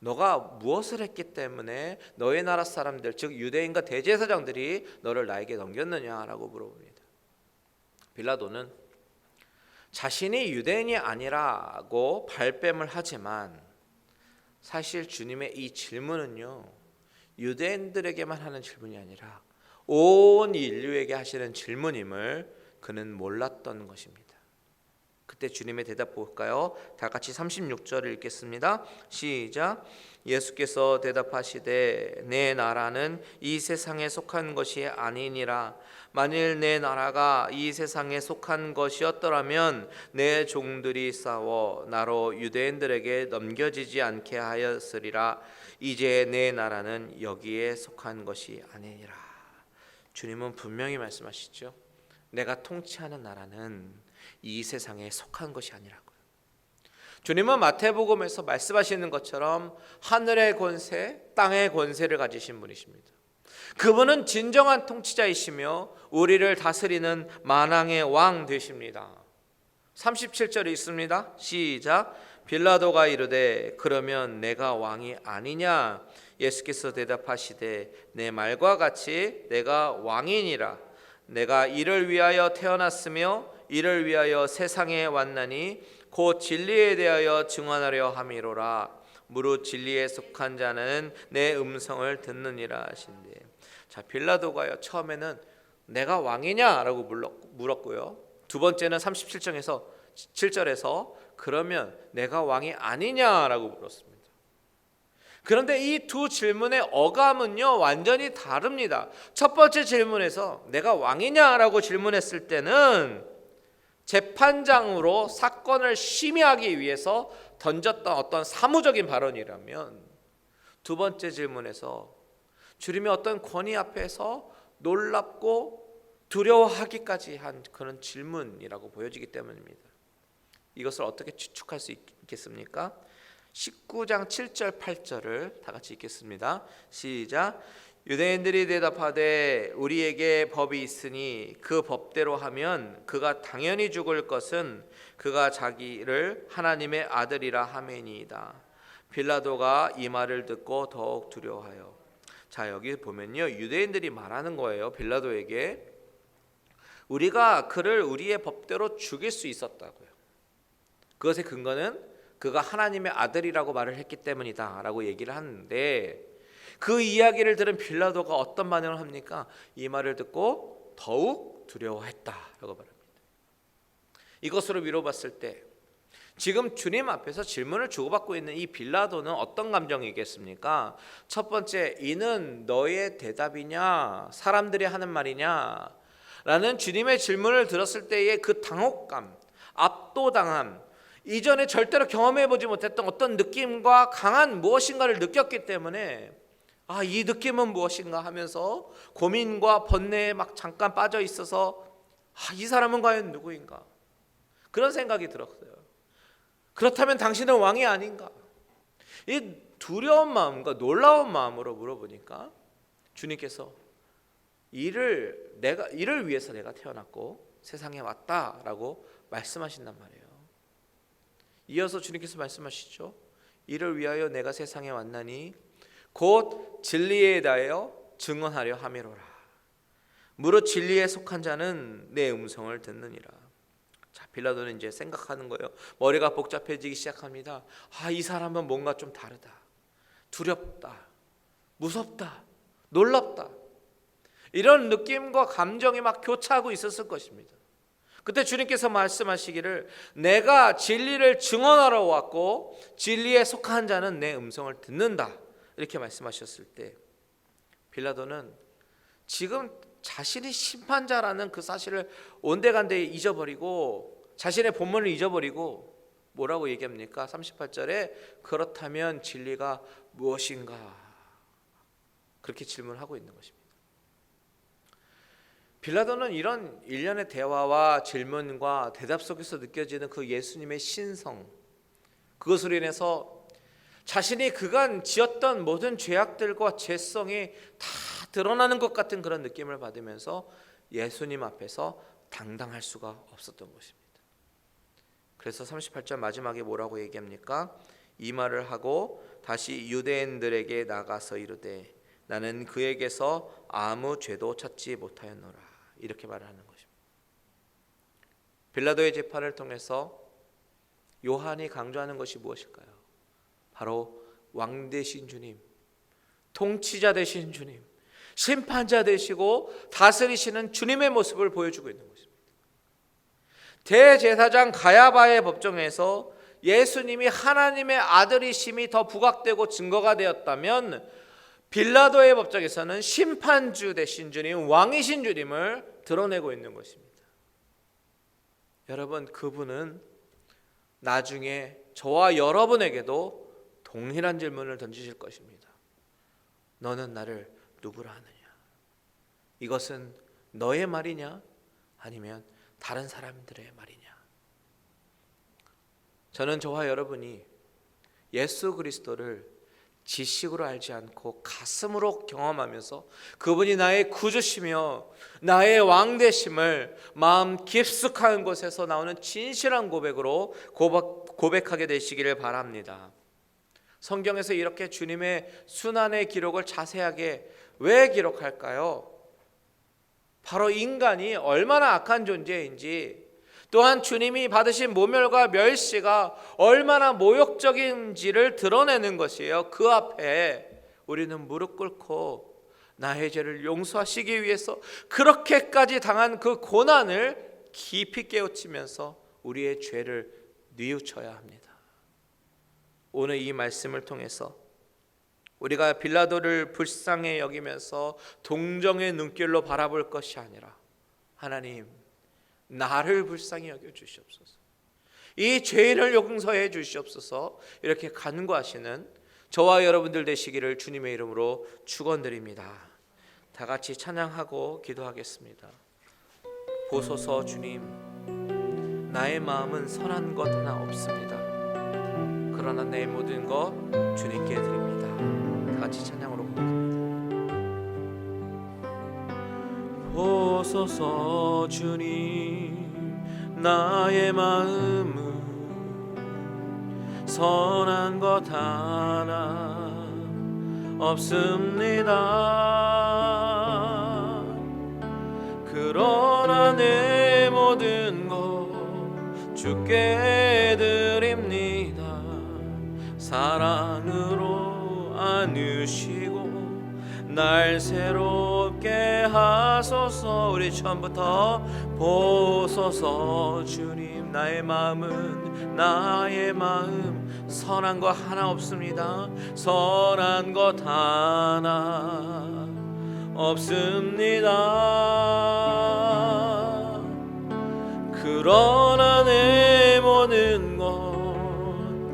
너가 무엇을 했기 때문에 너의 나라 사람들, 즉 유대인과 대제사장들이 너를 나에게 넘겼느냐라고 물어봅니다. 빌라도는 자신이 유대인이 아니라고 발뺌을 하지만 사실 주님의 이 질문은요, 유대인들에게만 하는 질문이 아니라 온 인류에게 하시는 질문임을 그는 몰랐던 것입니다. 그때 주님의 대답 볼까요? 다 같이 36절을 읽겠습니다. 시작. 예수께서 대답하시되 내 나라는 이 세상에 속한 것이 아니니라. 만일 내 나라가 이 세상에 속한 것이었더라면 내 종들이 싸워 나로 유대인들에게 넘겨지지 않게 하였으리라. 이제 내 나라는 여기에 속한 것이 아니니라. 주님은 분명히 말씀하시죠. 내가 통치하는 나라는 이 세상에 속한 것이 아니라고요. 주님은 마태복음에서 말씀하시는 것처럼 하늘의 권세, 땅의 권세를 가지신 분이십니다. 그분은 진정한 통치자이시며 우리를 다스리는 만왕의 왕 되십니다. 37절에 있습니다. 시작. 빌라도가 이르되 그러면 내가 왕이 아니냐? 예수께서 대답하시되 내 말과 같이 내가 왕이니라. 내가 이를 위하여 태어났으며 이를 위하여 세상에 왔나니 곧 진리에 대하여 증언하려 함이로라. 무릇 진리에 속한 자는 내 음성을 듣느니라 하신대. 자, 빌라도가요 처음에는 내가 왕이냐라고 물었고요. 두 번째는 37절에서 그러면 내가 왕이 아니냐라고 물었습니다. 그런데 이 두 질문의 어감은요 완전히 다릅니다. 첫 번째 질문에서 내가 왕이냐라고 질문했을 때는 재판장으로 사건을 심의하기 위해서 던졌던 어떤 사무적인 발언이라면, 두 번째 질문에서 주님의 어떤 권위 앞에서 놀랍고 두려워하기까지 한 그런 질문이라고 보여지기 때문입니다. 이것을 어떻게 추측할 수 있겠습니까? 19장 7절 8절을 다 같이 읽겠습니다. 시작. 유대인들이 대답하되 우리에게 법이 있으니 그 법대로 하면 그가 당연히 죽을 것은 그가 자기를 하나님의 아들이라 하매니이다. 빌라도가 이 말을 듣고 더욱 두려워하여. 자, 여기 보면요 유대인들이 말하는 거예요. 빌라도에게 우리가 그를 우리의 법대로 죽일 수 있었다고요. 그것의 근거는 그가 하나님의 아들이라고 말을 했기 때문이다 라고 얘기를 하는데, 그 이야기를 들은 빌라도가 어떤 반응을 합니까? 이 말을 듣고 더욱 두려워했다라고 말합니다. 이것으로 미뤄봤을 때 지금 주님 앞에서 질문을 주고받고 있는 이 빌라도는 어떤 감정이겠습니까? 첫 번째, 이는 너의 대답이냐? 사람들이 하는 말이냐? 라는 주님의 질문을 들었을 때의 그 당혹감, 압도당함, 이전에 절대로 경험해보지 못했던 어떤 느낌과 강한 무엇인가를 느꼈기 때문에 이 느낌은 무엇인가 하면서 고민과 번뇌에 막 잠깐 빠져 있어서 이 사람은 과연 누구인가? 그런 생각이 들었어요. 그렇다면 당신은 왕이 아닌가? 이 두려운 마음과 놀라운 마음으로 물어보니까 주님께서 이를 위해서 내가 태어났고 세상에 왔다라고 말씀하신단 말이에요. 이어서 주님께서 말씀하시죠. 이를 위하여 내가 세상에 왔나니 곧 진리에 대하여 증언하려 함이로라. 무릇 진리에 속한 자는 내 음성을 듣느니라. 자, 빌라도는 이제 생각하는 거예요. 머리가 복잡해지기 시작합니다. 이 사람은 뭔가 좀 다르다. 두렵다. 무섭다. 놀랍다. 이런 느낌과 감정이 막 교차하고 있었을 것입니다. 그때 주님께서 말씀하시기를 내가 진리를 증언하러 왔고 진리에 속한 자는 내 음성을 듣는다. 이렇게 말씀하셨을 때 빌라도는 지금 자신이 심판자라는 그 사실을 온데간데 잊어버리고 자신의 본문을 잊어버리고 뭐라고 얘기합니까? 38절에 그렇다면 진리가 무엇인가? 그렇게 질문하고 있는 것입니다. 빌라도는 이런 일련의 대화와 질문과 대답 속에서 느껴지는 그 예수님의 신성, 그것으로 인해서 자신이 그간 지었던 모든 죄악들과 죄성이 다 드러나는 것 같은 그런 느낌을 받으면서 예수님 앞에서 당당할 수가 없었던 것입니다. 그래서 38절 마지막에 뭐라고 얘기합니까? 이 말을 하고 다시 유대인들에게 나가서 이르되 나는 그에게서 아무 죄도 찾지 못하였노라. 이렇게 말을 하는 것입니다. 빌라도의 재판을 통해서 요한이 강조하는 것이 무엇일까요? 바로 왕 되신 주님, 통치자 되신 주님, 심판자 되시고 다스리시는 주님의 모습을 보여주고 있는 것입니다. 대제사장 가야바의 법정에서 예수님이 하나님의 아들이심이 더 부각되고 증거가 되었다면 빌라도의 법정에서는 심판주 되신 주님, 왕이신 주님을 드러내고 있는 것입니다. 여러분, 그분은 나중에 저와 여러분에게도 동일한 질문을 던지실 것입니다. 너는 나를 누구라 하느냐? 이것은 너의 말이냐? 아니면 다른 사람들의 말이냐? 저는 저와 여러분이 예수 그리스도를 지식으로 알지 않고 가슴으로 경험하면서 그분이 나의 구주시며 나의 왕 되심을 마음 깊숙한 곳에서 나오는 진실한 고백으로 고백하게 되시기를 바랍니다. 성경에서 이렇게 주님의 순환의 기록을 자세하게 왜 기록할까요? 바로 인간이 얼마나 악한 존재인지, 또한 주님이 받으신 모멸과 멸시가 얼마나 모욕적인지를 드러내는 것이에요. 그 앞에 우리는 무릎 꿇고 나의 죄를 용서하시기 위해서 그렇게까지 당한 그 고난을 깊이 깨우치면서 우리의 죄를 뉘우쳐야 합니다. 오늘 이 말씀을 통해서 우리가 빌라도를 불쌍히 여기면서 동정의 눈길로 바라볼 것이 아니라 하나님, 나를 불쌍히 여겨 주시옵소서, 이 죄인을 용서해 주시옵소서, 이렇게 간구하시는 저와 여러분들 되시기를 주님의 이름으로 축원드립니다. 다 같이 찬양하고 기도하겠습니다. 보소서 주님, 나의 마음은 선한 것 하나 없습니다. 그러나 내 모든 것 주님께 드립니다. 다 같이 찬양으로 고백합니다. 보소서 주님, 나의 마음은 선한 것 하나 없습니다. 그러나 내 모든 것 주께 드립니다. 사랑으로 안으시고 날 새롭게 하소서. 우리 처음부터 보소서 주님, 나의 마음은 선한 것 하나 없습니다. 선한 것 하나 없습니다. 그러나 내 모든 것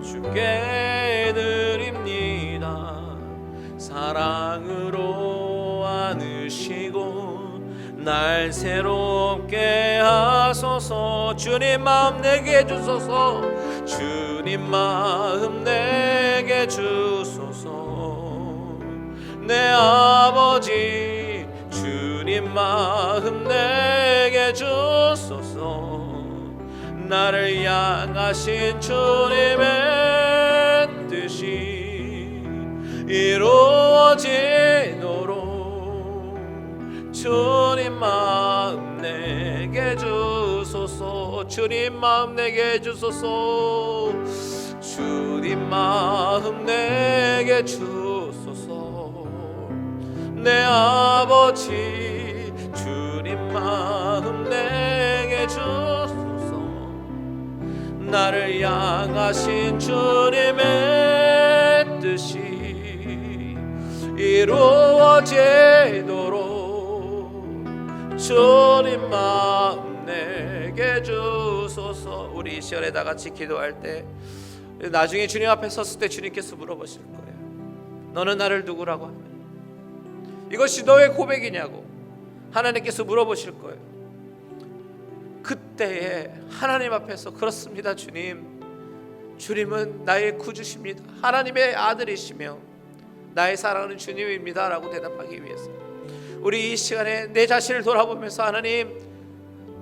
주께 드립니다. 사랑으로 안으시고 날 새롭게 하소서. 주님 마음 내게 주소서. 주님 마음 내게 주소서. 내 아버지 주님 마음 내게 주소서. 나를 향하신 주님의 뜻이 이루어지도록 주님 마음 내게 주소서. 주님 마음 내게 주소서. 주님 마음 내게 주소서. 내 아버지 주님 마음 내게 주소서. 나를 향하신 주님의 뜻이 이루어지도록 주님 마음 내게 주소서. 우리 이 시간에 다 같이 기도할 때 나중에 주님 앞에 섰을 때 주님께서 물어보실 거예요. 너는 나를 누구라고 하냐? 이것이 너의 고백이냐고 하나님께서 물어보실 거예요. 그때에 하나님 앞에서 그렇습니다 주님, 주님은 나의 구주십니다. 하나님의 아들이시며 나의 사랑하는 주님입니다 라고 대답하기 위해서 우리 이 시간에 내 자신을 돌아보면서 하나님,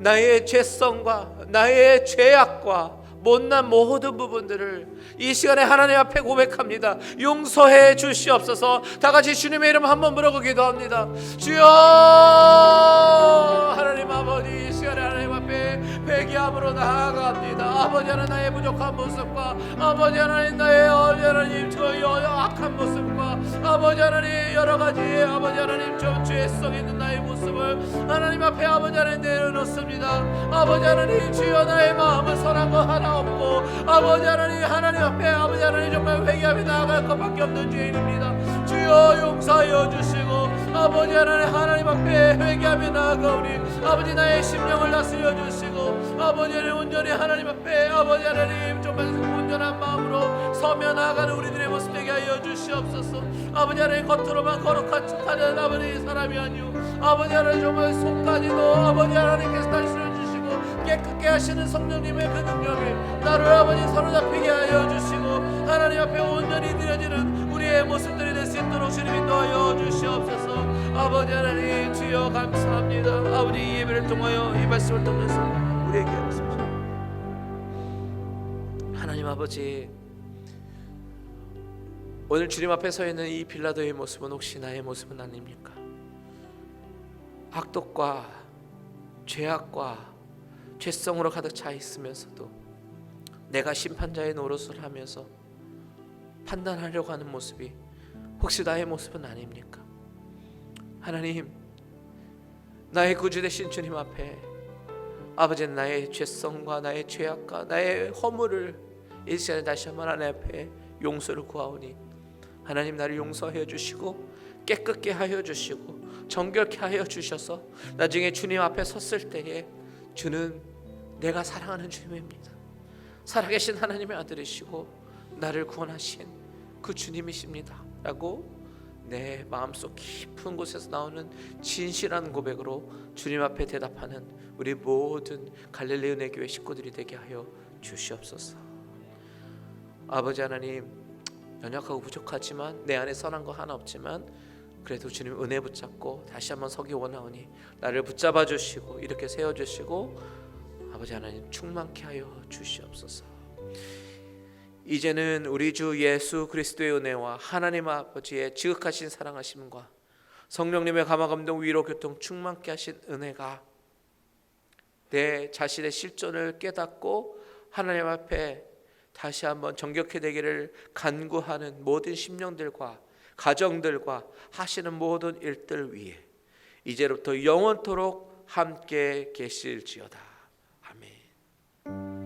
나의 죄성과 나의 죄악과 못난 모든 부분들을 이 시간에 하나님 앞에 고백합니다. 용서해 주시옵소서. 다 같이 주님의 이름 한번 부르고 기도합니다. 주여, 하나님 아버지, 이 시간에 하나님 앞에 회개함으로 나아갑니다. 아버지 하나님, 나의 부족한 모습과 아버지 하나님, 나의 하나님 저의 악한 모습과 아버지 하나님 여러 가지 아버지 하나님 좀 죄성 있는 나의 모습을 하나님 앞에 아버지 하나님 내려놓습니다. 아버지 하나님, 주여 나의 마음은 선한 거 하나 없고 아버지 하나님, 하나님 앞에 아버지 하나님 정말 회개하며 나아갈 것밖에 없는 죄인입니다. 주여 용서하여 주시고 아버지 하나님, 하나님 앞에 회개하며 나아가오니 아버지 나의 심령을 다스려 주시고 아버지 하나님 온전히 하나님 앞에 아버지 하나님 정말 온전한 마음으로 서며 나아가는 우리들의 모습 되게 하여 주시옵소서. 아버지 하나님, 겉으로만 거룩한 척하는 아버지 사람이 아니오 아버지 하나님 정말 속까지도 아버지 하나님께서 다스려 주시고 깨끗게 하시는 성령님의 그 능력에 나를 아버지 사로잡히게 하여 주시고 하나님 앞에 온전히 드려지는 우리의 모습들이 될 수 있도록 주님 인도하여 주시옵소서. 아버지 하나님, 주여 감사합니다. 아버지 이 예배를 통하여 이 말씀을 통해서 우리에게 하소서. 하나님 아버지, 오늘 주님 앞에 서 있는 이 빌라도의 모습은 혹시 나의 모습은 아닙니까? 악독과 죄악과 죄성으로 가득 차 있으면서도 내가 심판자의 노릇을 하면서 판단하려고 하는 모습이 혹시 나의 모습은 아닙니까? 하나님, 나의 구주 되신 주님 앞에 아버지는 나의 죄성과 나의 죄악과 나의 허물을 이 시간에 다시 한번 하나님 앞에 용서를 구하오니 하나님, 나를 용서하여 주시고 깨끗게 하여 주시고 정결케 하여 주셔서 나중에 주님 앞에 섰을 때에 주는 내가 사랑하는 주님입니다. 살아계신 하나님의 아들이시고 나를 구원하신 그 주님이십니다 라고 내 마음속 깊은 곳에서 나오는 진실한 고백으로 주님 앞에 대답하는 우리 모든 갈릴리 은혜교회 식구들이 되게 하여 주시옵소서. 아버지 하나님, 연약하고 부족하지만 내 안에 선한 거 하나 없지만 그래도 주님 은혜 붙잡고 다시 한번 서기 원하오니 나를 붙잡아 주시고 이렇게 세워주시고 아버지 하나님 충만케 하여 주시옵소서. 이제는 우리 주 예수 그리스도의 은혜와 하나님 아버지의 지극하신 사랑하심과 성령님의 감화감동 위로 교통 충만케 하신 은혜가 내 자신의 실존을 깨닫고 하나님 앞에 다시 한번 정결케 되기를 간구하는 모든 심령들과 가정들과 하시는 모든 일들 위에 이제부터 영원토록 함께 계실지어다. 아멘.